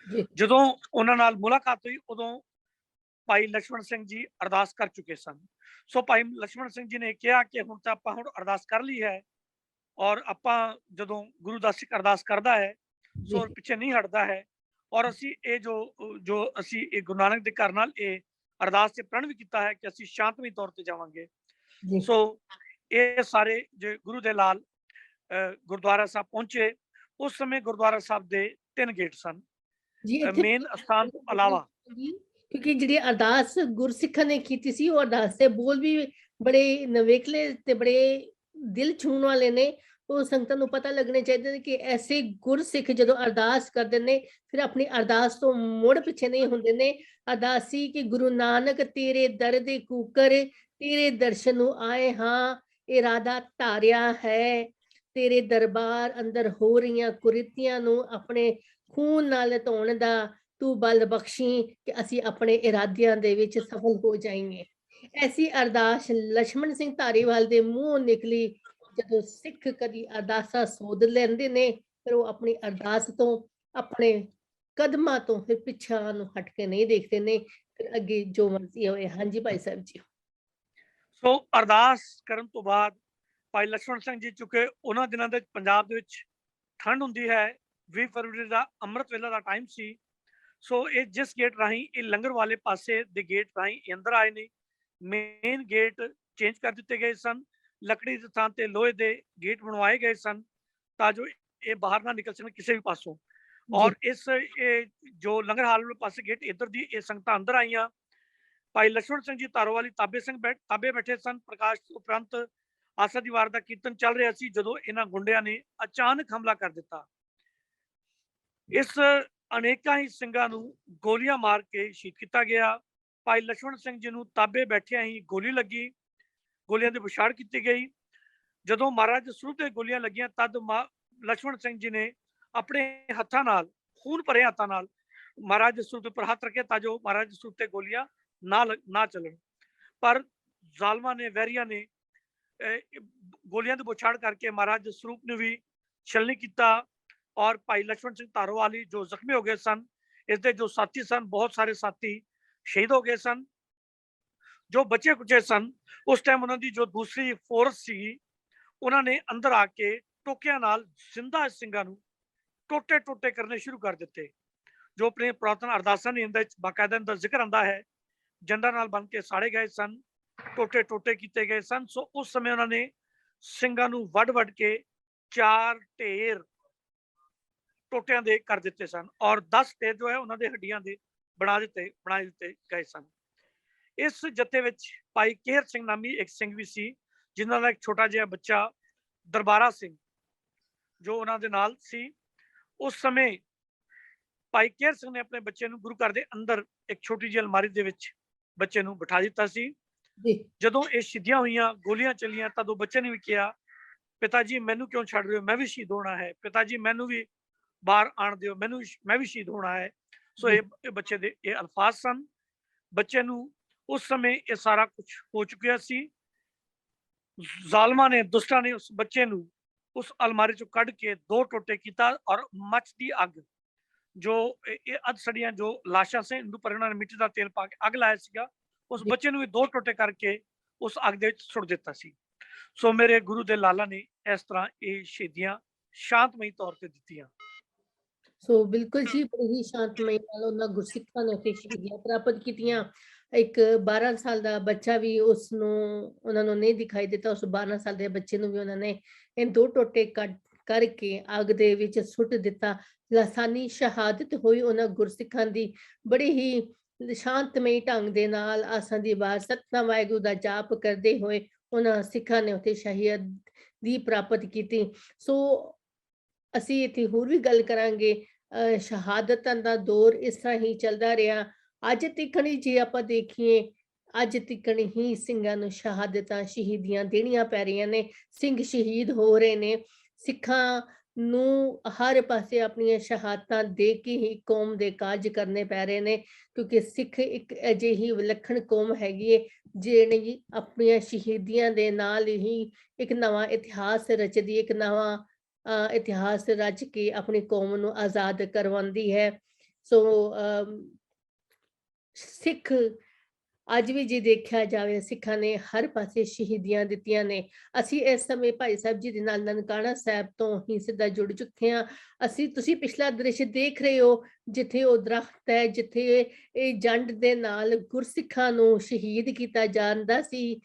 ਜੀ ਜਦੋਂ ਉਹਨਾਂ ਨਾਲ ਮੁਲਾਕਾਤ ਹੋਈ ਉਦੋਂ ਭਾਈ ਲక్ష్మణ ਸਿੰਘ ਜੀ ਅਰਦਾਸ ਕਰ ਚੁੱਕੇ ਸਨ। ਸੋ ਭਾਈ ਲక్ష్మణ ਸਿੰਘ ਜੀ ਨੇ ਕਿਹਾ ਕਿ ਹੁਣ ਤਾਂ ਆਪਾਂ ਅਰਦਾਸ ਕਰ ਲਈ ਹੈ, ਔਰ ਆਪਾਂ ਜਦੋਂ ਗੁਰੂ ਦਾ ਸਿੱਖ ਅਰਦਾਸ ਕਰਦਾ ਹੈ ਸੋ ਜੀ ਪਿੱਛੇ ਨਹੀਂ ਹਟਦਾ ਹੈ। ਔਰ ਅਸੀਂ ਇਹ ਜੋ ਅਸੀਂ ਇਹ ਗੁਰੂ ਨਾਨਕ ਦੇ ਘਰ ਨਾਲ ਇਹ ਅਰਦਾਸ ਤੇ ਪ੍ਰਣ ਵੀ ਕੀਤਾ ਹੈ ਕਿ ਅਸੀਂ ਸ਼ਾਂਤਮਈ ਤੌਰ ਤੇ ਜਾਵਾਂਗੇ। ਜੀ ਸੋ ਇਹ ਸਾਰੇ ਜੇ ਗੁਰੂ ਦੇ ਲਾਲ ਗੁਰਦੁਆਰਾ ਸਾਹਿਬ ਪਹੁੰਚੇ। ਉਸ ਸਮੇਂ ਗੁਰਦੁਆਰਾ ਸਾਹਿਬ ਦੇ 3 ਗੇਟ ਸਨ ਜੀ ਇੱਥੇ ਮੇਨ ਅਸਥਾਨ ਤੋਂ ਇਲਾਵਾ। ਕਿਉਂਕਿ ਜਿਹੜੀ ਅਰਦਾਸ ਗੁਰਸਿੱਖਾਂ ਨੇ ਕੀਤੀ ਸੀ, ਉਹ ਅਰਦਾਸ ਦੇ ਬੋਲ ਵੀ ਬੜੇ ਨਵੇਕਲੇ ਤੇ ਬੜੇ ਦਿਲ ਛੂਹਣ ਵਾਲੇ ਨੇ। ਉਹ ਸੰਗਤਾਂ ਨੂੰ ਪਤਾ ਲੱਗਣੇ ਚਾਹੀਦੇ ਨੇ ਕਿ ਐਸੇ ਗੁਰਸਿੱਖ ਜਦੋਂ ਅਰਦਾਸ ਕਰਦੇ ਨੇ ਫਿਰ ਆਪਣੀ ਅਰਦਾਸ ਤੋਂ ਮੁੜ ਪਿੱਛੇ ਨਹੀਂ ਹੁੰਦੇ ਨੇ। ਅਰਦਾਸੀ ਕਿ ਗੁਰੂ ਨਾਨਕ ਤੇਰੇ ਦਰ ਦੇ ਕੂਕਰ, ਤੇਰੇ ਦਰਸ਼ਨ ਨੂੰ ਆਏ ਹਾਂ, ਇਰਾਦਾ ਧਾਰਿਆ ਹੈ, ਤੇਰੇ ਦਰਬਾਰ ਅੰਦਰ ਹੋ ਰਹੀਆਂ ਕੁਰੀਤੀਆਂ ਨੂੰ ਆਪਣੇ ਖੂਨ ਨਾਲ ਧੋਣ ਦਾ ਤੂੰ ਬਲ ਬਖਸ਼ੀ ਕਿ ਅਸੀਂ ਆਪਣੇ ਇਰਾਦਿਆਂ ਦੇ ਵਿੱਚ ਸਫਲ ਹੋ ਜਾਈਏ। ਐਸੀ ਅਰਦਾਸ ਲక్ష్మణ ਸਿੰਘ ਧਾਰੀਵਾਲ ਦੇ ਮੂੰਹੋਂ ਨਿਕਲੀ। ਜਦੋਂ ਸਿੱਖ ਕਦੀ ਅਰਦਾਸਾਂ ਸੋਧ ਲੈਂਦੇ ਨੇ ਫਿਰ ਉਹ ਆਪਣੀ ਅਰਦਾਸ ਤੋਂ, ਆਪਣੇ ਕਦਮਾਂ ਤੋਂ ਫਿਰ ਪਿੱਛਾ ਨੂੰ ਹਟ ਕੇ ਨਹੀਂ ਦੇਖਦੇ ਨੇ, ਫਿਰ ਅੱਗੇ ਜੋ ਮਰਜ਼ੀ ਹੋਏ। ਹਾਂਜੀ ਭਾਈ ਸਾਹਿਬ ਜੀ। ਸੋ ਅਰਦਾਸ ਕਰਨ ਤੋਂ ਬਾਅਦ ਭਾਈ ਲక్ష్మణ ਸਿੰਘ ਜੀ, ਚੁੱਕੇ ਉਹਨਾਂ ਦਿਨਾਂ ਦੇ ਪੰਜਾਬ ਦੇ ਵਿੱਚ ਠੰਡ ਹੁੰਦੀ ਹੈ, 20 ਫਰਵਰੀ ਦਾ ਅੰਮ੍ਰਿਤ ਵੇਲਾ ਦਾ ਟਾਈਮ ਸੀ। ਸੋ ਇਹ ਜਿਸ ਗੇਟ ਰਾਹੀਂ ਇਹ ਲੰਗਰ ਵਾਲੇ ਪਾਸੇ ਦੇ ਗੇਟ ਰਾਹੀਂ ਇਹ ਅੰਦਰ ਆਏ ਨੇ। ਮੇਨ ਗੇਟ ਚੇਂਜ ਕਰ ਦਿੱਤੇ ਗਏ ਸਨ, ਲੱਕੜੀ ਦੇ ਥਾਂ ਤੇ ਲੋਹੇ ਦੇ ਗੇਟ ਬਣਵਾਏ ਗਏ ਸਨ ਤਾਂ ਜੋ ਇਹ ਬਾਹਰ ਨਾ ਨਿਕਲ ਸਕਣ ਕਿਸੇ ਵੀ ਪਾਸੋਂ। ਔਰ ਇਸ ਜੋ ਲੰਗਰ ਹਾਲ ਵਾਲੇ ਪਾਸੇ ਗੇਟ ਇੱਧਰ ਦੀ ਇਹ ਸੰਗਤਾਂ ਅੰਦਰ ਆਈਆਂ। ਭਾਈ ਲక్ష్మణ ਸਿੰਘ ਜੀ ਧਾਰੋਵਾਲੀ ਤਾਬੇ ਬੈਠੇ ਸਨ। ਪ੍ਰਕਾਸ਼ ਉਪਰੰਤ ਆਸਾ ਦੀ ਵਾਰ ਦਾ ਕੀਰਤਨ ਚੱਲ ਰਿਹਾ ਸੀ ਜਦੋਂ ਇਹਨਾਂ ਗੁੰਡਿਆਂ ਨੇ ਅਚਾਨਕ ਹਮਲਾ ਕਰ ਦਿੱਤਾ। ਇਸ ਅਨੇਕਾਂ ਹੀ ਸਿੰਘਾਂ ਨੂੰ ਗੋਲੀਆਂ ਮਾਰ ਕੇ ਸ਼ਹੀਦ ਕੀਤਾ ਗਿਆ। ਭਾਈ ਲక్ష్మణ ਸਿੰਘ ਜੀ ਨੂੰ ਤਾਬੇ ਬੈਠਿਆਂ ਹੀ ਗੋਲੀ ਲੱਗੀ, ਗੋਲੀਆਂ ਦੀ ਵਿਛਾੜ ਕੀਤੀ ਗਈ। ਜਦੋਂ ਮਹਾਰਾਜ ਸਰੂਪ ਤੇ ਗੋਲੀਆਂ ਲੱਗੀਆਂ ਤਦ ਲక్ష్మణ ਸਿੰਘ ਜੀ ਨੇ ਆਪਣੇ ਹੱਥਾਂ ਨਾਲ, ਖੂਨ ਭਰੇ ਹੱਥਾਂ ਨਾਲ ਮਹਾਰਾਜ ਸਰੂਪ ਉੱਪਰ ਹੱਥ ਰੱਖੇ ਤਾਂ ਜੋ ਮਹਾਰਾਜ ਸਰੂਪ ਤੇ ਗੋਲੀਆਂ ਨਾ ਚੱਲਣ। ਪਰ ਜ਼ਾਲਮਾਂ ਨੇ, ਵੈਰੀਆਂ ਨੇ ਗੋਲੀਆਂ ਦੀ ਵਿਛਾੜ ਕਰਕੇ ਮਹਾਰਾਜ ਸਰੂਪ ਨੂੰ ਵੀ ਛਲਨੀ ਕੀਤਾ। ਔਰ ਭਾਈ ਲక్ష్మణ ਸਿੰਘ ਧਾਰੋਵਾਲੀ ਜੋ ਜ਼ਖਮੀ ਹੋ ਗਏ ਸਨ, ਇਸਦੇ ਜੋ ਸਾਥੀ ਸਨ, ਬਹੁਤ ਸਾਰੇ ਸਾਥੀ ਸ਼ਹੀਦ ਹੋ ਗਏ ਸਨ। ਜੋ ਬਚੇ ਕੁਚੇ ਸਨ ਉਸ ਟਾਈਮ ਉਹਨਾਂ ਦੀ ਜੋ ਦੂਸਰੀ ਫੋਰਸ ਸੀ, ਉਹਨਾਂ ਨੇ ਅੰਦਰ ਆ ਕੇ ਟੋਕਿਆਂ ਨਾਲ ਜ਼ਿੰਦਾ ਸਿੰਘਾਂ ਨੂੰ ਟੋਟੇ ਕਰਨੇ ਸ਼ੁਰੂ ਕਰ ਦਿੱਤੇ। ਜੋ ਆਪਣੇ ਪੁਰਾਤਨ ਅਰਦਾਸਾਂ ਨੇ ਇਹਦੇ ਬਾਕਾਇਦਾ ਦਾ ਜ਼ਿਕਰ ਆਉਂਦਾ ਹੈ, ਜੰਡਾਂ ਨਾਲ ਬਣ ਕੇ ਸਾੜੇ ਗਏ ਸਨ, ਟੋਟੇ ਕੀਤੇ ਗਏ ਸਨ। ਸੋ ਉਸ ਸਮੇਂ ਉਹਨਾਂ ਨੇ ਸਿੰਘਾਂ ਨੂੰ ਵੱਢ ਕੇ 4 ਢੇਰ ਟੋਟਿਆਂ ਦੇ ਕਰ ਦਿੱਤੇ ਸਨ ਔਰ 10 ਢੇਰ ਜੋ ਹੈ ਉਹਨਾਂ ਦੇ ਹੱਡੀਆਂ ਦੇ ਬਣਾ ਦਿੱਤੇ ਗਏ ਸਨ। ਇਸ ਜਥੇ ਵਿੱਚ ਭਾਈ ਕੇਹਰ ਸਿੰਘ ਨਾਮੀ ਇੱਕ ਸਿੰਘ ਵੀ ਸੀ, ਜਿਨ੍ਹਾਂ ਦਾ ਇੱਕ ਛੋਟਾ ਜਿਹਾ ਬੱਚਾ ਦਰਬਾਰਾ ਸਿੰਘ ਜੋ ਉਹਨਾਂ ਦੇ ਨਾਲ ਸੀ। ਉਸ ਸਮੇਂ ਭਾਈ ਕੇਹਰ ਸਿੰਘ ਨੇ ਆਪਣੇ ਬੱਚੇ ਨੂੰ ਗੁਰੂ ਘਰ ਦੇ ਅੰਦਰ ਇੱਕ ਛੋਟੀ ਜਿਹੀ ਅਲਮਾਰੀ ਦੇ ਵਿੱਚ ਬੱਚੇ ਨੂੰ ਬਿਠਾ ਦਿੱਤਾ ਸੀ। ਜੀ ਜਦੋਂ ਇਹ ਸ਼ਹੀਦੀਆਂ ਹੋਈਆਂ, ਗੋਲੀਆਂ ਚੱਲੀਆਂ, ਤਦ ਉਹ ਬੱਚੇ ਨੇ ਵੀ ਕਿਹਾ, ਪਿਤਾ ਜੀ ਮੈਨੂੰ ਕਿਉਂ ਛੱਡ ਰਹੇ ਹੋ, ਮੈਂ ਵੀ ਸ਼ਹੀਦ ਹੋਣਾ ਹੈ, ਪਿਤਾ ਜੀ ਮੈਨੂੰ ਵੀ ਬਾਹਰ ਆਣ ਦਿਓ, ਮੈਂ ਵੀ ਸ਼ਹੀਦ ਹੋਣਾ ਹੈ। ਸੋ ਜੀ ਇਹ ਬੱਚੇ ਦੇ ਇਹ ਅਲਫਾਜ਼ ਸਨ। ਬੱਚੇ ਨੂੰ ਉਸ ਸਮੇਂ ਇਹ ਸਾਰਾ ਕੁਝ ਹੋ ਚੁੱਕਿਆ ਸੀ। ਜ਼ਾਲਮਾਂ ਨੇ, ਦੁਸ਼ਟਾਂ ਨੇ ਉਸ ਬੱਚੇ ਨੂੰ ਉਸ ਅਲਮਾਰੀ ਚੋਂ ਕੱਢ ਕੇ ਦੋ ਟੋਟੇ ਕੀਤਾ ਔਰ ਮੱਚਦੀ ਅੱਗ ਜੋ ਇਹ ਅੱਧ ਸੜੀਆਂ ਜੋ ਲਾਸ਼ਾਂ ਸੇ ਹਿੰਦੂ ਪਰਿਵਾਰਾਂ ਨੇ ਮਿੱਟੀ ਦਾ ਤੇਲ ਪਾ ਕੇ ਅੱਗ ਲਾਇਆ ਸੀਗਾ, ਉਸ ਜੀ ਬੱਚੇ ਨੂੰ ਵੀ ਦੋ ਟੋਟੇ ਕਰਕੇ ਉਸ ਅੱਗ ਦੇ ਵਿੱਚ ਸੁੱਟ ਦਿੱਤਾ ਸੀ। ਸੋ ਮੇਰੇ ਗੁਰੂ ਦੇ ਲਾਲਾ ਨੇ ਇਸ ਤਰ੍ਹਾਂ ਇਹ ਸ਼ਹੀਦੀਆਂ ਸ਼ਾਂਤਮਈ ਤੌਰ ਤੇ ਦਿੱਤੀਆਂ। ਸੋ ਬਿਲਕੁਲ ਜੀ, ਬੜੇ ਹੀ ਸ਼ਾਂਤਮਈ ਨਾਲ ਉਹਨਾਂ ਗੁਰਸਿੱਖਾਂ ਨੇ ਉੱਥੇ ਸ਼ਹੀਦੀਆਂ ਪ੍ਰਾਪਤ ਕੀਤੀਆਂ। ਇੱਕ 12 ਸਾਲ ਦਾ ਬੱਚਾ ਵੀ ਉਸ ਨੂੰ ਉਹਨਾਂ ਨੂੰ ਨਹੀਂ ਦਿਖਾਈ ਦਿੱਤਾ। ਉਸ 12 ਸਾਲ ਦੇ ਬੱਚੇ ਨੂੰ ਵੀ ਉਹਨਾਂ ਨੇ ਇਹ ਦੋ ਟੋਟੇ ਕੱਢ ਕਰਕੇ ਅੱਗ ਦੇ ਵਿੱਚ ਸੁੱਟ ਦਿੱਤਾ। ਲਾਸਾਨੀ ਸ਼ਹਾਦਤ ਹੋਈ ਉਹਨਾਂ ਗੁਰਸਿੱਖਾਂ ਦੀ। ਬੜੇ ਹੀ ਸ਼ਾਂਤਮਈ ਢੰਗ ਦੇ ਨਾਲ ਆਸਾਂ ਦੀ ਆਵਾਜ਼ ਸਤਿਨਾਮ ਵਾਹਿਗੁਰੂ ਦਾ ਜਾਪ ਕਰਦੇ ਹੋਏ ਉਹਨਾਂ ਸਿੱਖਾਂ ਨੇ ਉੱਥੇ ਸ਼ਹੀਦੀ ਪ੍ਰਾਪਤ ਕੀਤੀ। ਸੋ ਅਸੀਂ ਇੱਥੇ ਹੋਰ ਵੀ ਗੱਲ ਕਰਾਂਗੇ। ਸ਼ਹਾਦਤਾਂ ਦਾ ਦੌਰ ਇਸ ਤਰ੍ਹਾਂ ਹੀ ਚੱਲਦਾ ਰਿਹਾ। ਅੱਜ ਤੀਕਣ ਹੀ ਜੇ ਆਪਾਂ ਦੇਖੀਏ, ਅੱਜ ਤੀਕਣ ਹੀ ਸਿੰਘਾਂ ਨੂੰ ਸ਼ਹਾਦਤਾਂ, ਸ਼ਹੀਦੀਆਂ ਦੇਣੀਆਂ ਪੈ ਰਹੀਆਂ ਨੇ। ਸਿੰਘ ਸ਼ਹੀਦ ਹੋ ਰਹੇ ਨੇ। ਸਿੱਖਾਂ ਨੂੰ ਹਰ ਪਾਸੇ ਆਪਣੀਆਂ ਸ਼ਹਾਦਤਾਂ ਦੇ ਕੇ ਹੀ ਕੌਮ ਦੇ ਕਾਜ ਕਰਨੇ ਪੈ ਰਹੇ ਨੇ, ਕਿਉਂਕਿ ਸਿੱਖ ਇੱਕ ਅਜਿਹੀ ਵਿਲੱਖਣ ਕੌਮ ਹੈਗੀ ਹੈ ਜਿਹੜੀ ਆਪਣੀਆਂ ਸ਼ਹੀਦੀਆਂ ਦੇ ਨਾਲ ਹੀ ਇੱਕ ਨਵਾਂ ਇਤਿਹਾਸ ਰਚਦੀ, ਇੱਕ ਨਵਾਂ ਇਤਿਹਾਸ ਰਚ ਕੇ ਆਪਣੀ ਕੌਮ ਨੂੰ ਆਜ਼ਾਦ ਕਰਵਾਉਂਦੀ ਹੈ। ਸੋ ਸਿੱਖ ਅੱਜ ਵੀ ਜੇ ਦੇਖਿਆ ਜਾਵੇ, ਸਿੱਖਾਂ ਨੇ ਹਰ ਪਾਸੇ ਸ਼ਹੀਦੀਆਂ ਦਿੱਤੀਆਂ ਨੇ। ਅਸੀਂ ਇਸ ਸਮੇਂ ਭਾਈ ਸਾਹਿਬ ਜੀ ਦੇ ਨਾਲ ਨਨਕਾਣਾ ਸਾਹਿਬ ਤੋਂ ਹੀ ਸਿੱਧਾ ਜੁੜ ਚੁੱਕੇ ਹਾਂ। ਤੁਸੀਂ ਪਿਛਲਾ ਦ੍ਰਿਸ਼ ਦੇਖ ਰਹੇ ਹੋ, ਜਿੱਥੇ ਉਹ ਦਰਖਤ ਹੈ, ਜਿੱਥੇ ਇਹ ਜੰਡ ਦੇ ਨਾਲ ਗੁਰਸਿੱਖਾਂ ਨੂੰ ਸ਼ਹੀਦ ਕੀਤਾ ਜਾਂਦਾ ਸੀ,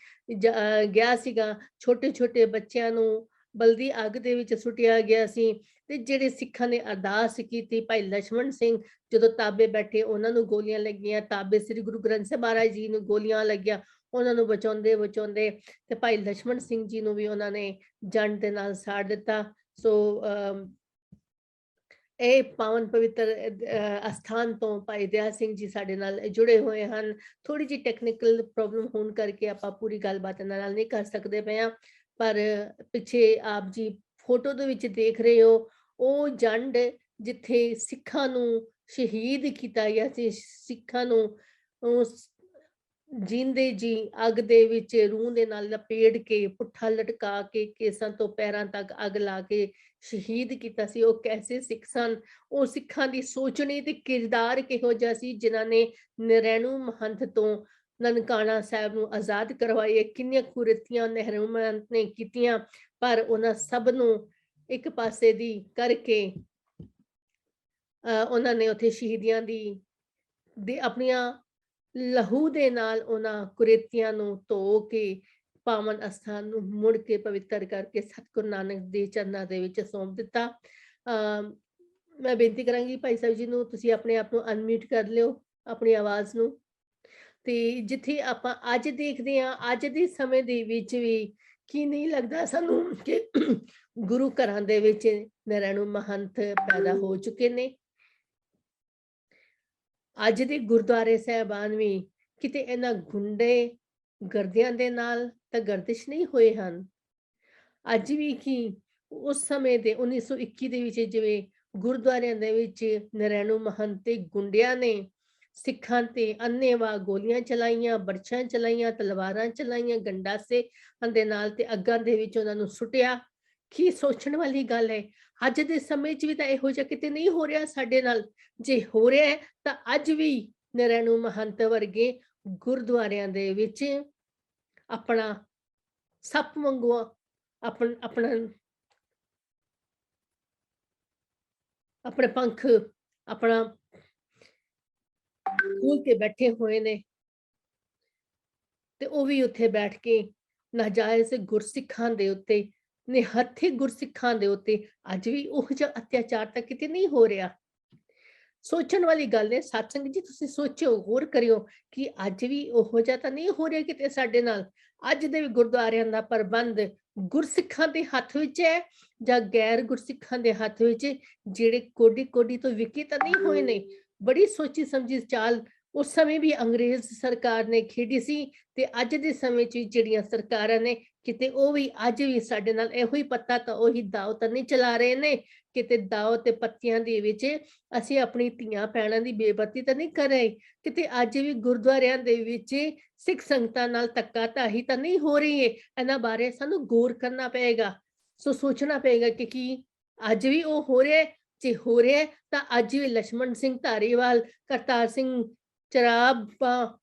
ਗਿਆ ਸੀਗਾ। ਛੋਟੇ ਛੋਟੇ ਬੱਚਿਆਂ ਨੂੰ ਬਲਦੀ ਅੱਗ ਦੇ ਵਿੱਚ ਸੁੱਟਿਆ ਗਿਆ ਸੀ। ਤੇ ਜਿਹੜੇ ਸਿੱਖਾਂ ਨੇ ਅਰਦਾਸ ਕੀਤੀ, ਭਾਈ ਲਛਮਣ ਸਿੰਘ ਜਦੋਂ ਤਾਬੇ ਬੈਠੇ, ਉਹਨਾਂ ਨੂੰ ਗੋਲੀਆਂ ਲੱਗੀਆਂ। ਤਾਬੇ ਸ੍ਰੀ ਗੁਰੂ ਗ੍ਰੰਥ ਸਾਹਿਬ ਮਹਾਰਾਜ ਜੀ ਨੂੰ ਗੋਲੀਆਂ ਲੱਗੀਆਂ। ਉਹਨਾਂ ਨੂੰ ਬਚਾਉਂਦੇ ਬਚਾਉਂਦੇ ਤੇ ਭਾਈ ਲਛਮਣ ਸਿੰਘ ਜੀ ਨੂੰ ਵੀ ਉਹਨਾਂ ਨੇ ਜੰਡ ਦੇ ਨਾਲ ਸਾੜ ਦਿੱਤਾ। ਸੋ ਇਹ ਪਾਵਨ ਪਵਿੱਤਰ ਅਸਥਾਨ ਤੋਂ ਭਾਈ ਦਇਆ ਸਿੰਘ ਜੀ ਸਾਡੇ ਨਾਲ ਜੁੜੇ ਹੋਏ ਹਨ। ਥੋੜੀ ਜਿਹੀ ਟੈਕਨੀਕਲ ਪ੍ਰੋਬਲਮ ਹੋਣ ਕਰਕੇ ਆਪਾਂ ਪੂਰੀ ਗੱਲਬਾਤ ਇਹਨਾਂ ਨਾਲ ਨਹੀਂ ਕਰ ਸਕਦੇ ਪਏ ਹਾਂ, ਪਰ ਪਿੱਛੇ ਆਪ ਜੀ ਫੋਟੋ ਦੇ ਵਿੱਚ ਦੇਖ ਰਹੇ ਹੋ, ਉਹ ਜੰਡ ਜਿੱਥੇ ਸਿੱਖਾਂ ਨੂੰ ਸ਼ਹੀਦ ਕੀਤਾ ਗਿਆ ਸੀ। ਸਿੱਖਾਂ ਨੂੰ ਜੀਂਦੇ ਜੀ ਅੱਗ ਦੇ ਵਿੱਚ ਰੂਹ ਦੇ ਨਾਲ ਲਪੇੜ ਕੇ, ਪੁੱਠਾ ਲਟਕਾ ਕੇ, ਕੇਸਾਂ ਤੋਂ ਪੈਰਾਂ ਤੱਕ ਅੱਗ ਲਾ ਕੇ ਸ਼ਹੀਦ ਕੀਤਾ ਸੀ। ਉਹ ਕੈਸੇ ਸਿੱਖ ਸਨ? ਉਹ ਸਿੱਖਾਂ ਦੀ ਸੋਚਣੀ ਤੇ ਕਿਰਦਾਰ ਕਿਹੋ ਜਿਹਾ ਸੀ ਜਿਨ੍ਹਾਂ ਨੇ ਨਰੈਣੂ ਮਹੰਤ ਤੋਂ ਨਨਕਾਣਾ ਸਾਹਿਬ ਨੂੰ ਆਜ਼ਾਦ ਕਰਵਾਏ। ਕਿੰਨੀਆਂ ਕੁਰੀਤੀਆਂ ਨਹਿਰੂ ਮਹੰਤ ਨੇ ਕੀਤੀਆਂ, ਪਰ ਉਹਨਾਂ ਸਭ ਨੂੰ ਇੱਕ ਪਾਸੇ ਦੀ ਕਰਕੇ ਉਹਨਾਂ ਨੇ ਉੱਥੇ ਸ਼ਹੀਦੀਆਂ ਦੀ ਆਪਣੀਆਂ ਲਹੂ ਦੇ ਨਾਲ ਉਹਨਾਂ ਕੁਰੀਤੀਆਂ ਨੂੰ ਧੋ ਕੇ ਪਾਵਨ ਅਸਥਾਨ ਨੂੰ ਮੁੜ ਕੇ ਪਵਿੱਤਰ ਕਰਕੇ ਸਤਿਗੁਰੂ ਨਾਨਕ ਦੇ ਚਰਨਾਂ ਦੇ ਵਿੱਚ ਸੌਂਪ ਦਿੱਤਾ। ਮੈਂ ਬੇਨਤੀ ਕਰਾਂਗੀ ਭਾਈ ਸਾਹਿਬ ਜੀ ਨੂੰ, ਤੁਸੀਂ ਆਪਣੇ ਆਪ ਨੂੰ ਅਨਮਿਊਟ ਕਰ ਲਿਓ, ਆਪਣੀ ਆਵਾਜ਼ ਨੂੰ। ਤੇ ਜਿੱਥੇ ਆਪਾਂ ਅੱਜ ਦੇਖਦੇ ਹਾਂ, ਅੱਜ ਦੇ ਸਮੇਂ ਦੇ ਵਿੱਚ ਵੀ ਕੀ ਨਹੀਂ ਲੱਗਦਾ ਸਾਨੂੰ ਕਿ ਗੁਰੂ ਘਰਾਂ ਦੇ ਵਿੱਚ ਨਰੈਣੂ ਮਹੰਤ ਪੈਦਾ ਹੋ ਚੁੱਕੇ ਨੇ। ਅੱਜ ਦੇ ਗੁਰਦੁਆਰੇ ਸਾਹਿਬਾਨ ਵੀ ਕਿਤੇ ਇਹਨਾਂ ਗੁੰਡੇ ਗਰਦਿਆਂ ਦੇ ਨਾਲ ਤਾਂ ਗਰਦਿਸ਼ ਨਹੀਂ ਹੋਏ ਹਨ। ਅੱਜ ਵੀ ਕੀ ਉਸ ਸਮੇਂ ਦੇ 1921 ਦੇ ਵਿੱਚ ਜਿਵੇਂ ਗੁਰਦੁਆਰਿਆਂ ਦੇ ਵਿੱਚ ਨਰੈਣੂ ਮਹੰਤ ਤੇ ਗੁੰਡਿਆਂ ਨੇ ਸਿੱਖਾਂ ਤੇ ਅੰਨ੍ਹੇਵਾਹ ਗੋਲੀਆਂ ਚਲਾਈਆਂ, ਬਰਛਾਂ ਚਲਾਈਆਂ, ਤਲਵਾਰਾਂ ਚਲਾਈਆਂ, ਗੰਡਾਸੇ ਦੇ ਨਾਲ ਤੇ ਅੱਗਾਂ ਦੇ ਵਿੱਚ ਉਹਨਾਂ ਨੂੰ ਸੁੱਟਿਆ। ਕੀ ਸੋਚਣ ਵਾਲੀ ਗੱਲ ਹੈ। ਅੱਜ ਦੇ ਸਮੇਂ 'ਚ ਵੀ ਤਾਂ ਇਹੋ ਜਿਹਾ ਕਿਤੇ ਨਹੀਂ ਹੋ ਰਿਹਾ ਸਾਡੇ ਨਾਲ। ਜੇ ਹੋ ਰਿਹਾ ਹੈ ਤਾਂ ਅੱਜ ਵੀ ਨਰੈਣੂ ਮਹੰਤ ਵਰਗੇ ਗੁਰਦੁਆਰਿਆਂ ਦੇ ਵਿੱਚ ਆਪਣਾ ਸੱਪ ਵਾਂਗੂ ਆਪਣਾ ਆਪਣੇ ਪੰਖ ਆਪਣਾ ਖੋਲ ਕੇ ਬੈਠੇ ਹੋਏ ਨੇ, ਤੇ ਉਹ ਵੀ ਉੱਥੇ ਬੈਠ ਕੇ ਨਾਜਾਇਜ਼ ਗੁਰਸਿੱਖਾਂ ਦੇ ਉੱਤੇ, ਨਿਹੱਥੇ ਗੁਰਸਿੱਖਾਂ ਦੇ ਉੱਤੇ ਅੱਜ ਵੀ ਉਹ ਜਿਹਾ ਅਤਿਆਚਾਰ ਤਾਂ ਕਿਤੇ ਨਹੀਂ ਹੋ ਰਿਹਾ। ਸੋਚਣ ਵਾਲੀ ਗੱਲ ਹੈ। ਸਤਸੰਗ ਜੀ ਤੁਸੀਂ ਸੋਚਿਓ, ਗੌਰ ਕਰਿਓ ਕਿ ਅੱਜ ਵੀ ਉਹੋ ਜਿਹਾ ਤਾਂ ਨਹੀਂ ਹੋ ਰਿਹਾ ਕਿਤੇ ਸਾਡੇ ਨਾਲ। ਅੱਜ ਦੇ ਵੀ ਗੁਰਦੁਆਰਿਆਂ ਦਾ ਪ੍ਰਬੰਧ ਗੁਰਸਿੱਖਾਂ ਦੇ ਹੱਥ ਵਿੱਚ ਹੈ ਜਾਂ ਗੈਰ ਗੁਰਸਿੱਖਾਂ ਦੇ ਹੱਥ ਵਿੱਚ, ਜਿਹੜੇ ਕੋਡੀ ਕੋਡੀ ਤੋਂ ਵਿਕੀ ਤਾਂ ਨਹੀਂ ਹੋਏ ਨੇ। ਬੜੀ ਸੋਚੀ ਸਮਝੀ ਚਾਲ ਉਸ ਸਮੇਂ ਵੀ ਅੰਗਰੇਜ਼ ਸਰਕਾਰ ਨੇ ਖੇਡੀ ਸੀ, ਤੇ ਅੱਜ ਦੇ ਸਮੇਂ 'ਚ ਜਿਹੜੀਆਂ ਸਰਕਾਰਾਂ ਨੇ, ਕਿਤੇ ਉਹ ਵੀ ਅੱਜ ਵੀ ਸਾਡੇ ਨਾਲ ਇਹੋ ਹੀ ਪੱਤਾ ਤਾਂ ਉਹੀ ਦਾਅ ਤਾਂ ਨਹੀਂ ਚਲਾ ਰਹੇ ਨੇ। ਕਿਤੇ ਦਾਅ ਤੇ ਪੱਤੀਆਂ ਦੇ ਵਿੱਚ ਅਸੀਂ ਆਪਣੀ ਧੀਆਂ ਭੈਣਾਂ ਦੀ ਬੇਪਤੀ ਤਾਂ ਨਹੀਂ ਕਰ ਰਹੇ। ਕਿਤੇ ਅੱਜ ਵੀ ਗੁਰਦੁਆਰਿਆਂ ਦੇ ਵਿੱਚ ਸਿੱਖ ਸੰਗਤਾਂ ਨਾਲ ਧੱਕਾਧਾਹੀ ਤਾਂ ਨਹੀਂ ਹੋ ਰਹੀ ਹੈ। ਇਹਨਾਂ ਬਾਰੇ ਸਾਨੂੰ ਗੌਰ ਕਰਨਾ ਪਏਗਾ। ਸੋ ਸੋਚਣਾ ਪਏਗਾ ਕਿ ਕੀ ਅੱਜ ਵੀ ਉਹ ਹੋ ਰਿਹਾ ਹੈ? ਜੇ ਹੋ ਰਿਹਾ ਹੈ ਤਾਂ ਅੱਜ ਵੀ ਲਛਮਣ ਸਿੰਘ ਧਾਰੀਵਾਲ, ਕਰਤਾਰ ਸਿੰਘ ਸਰਾਭਾ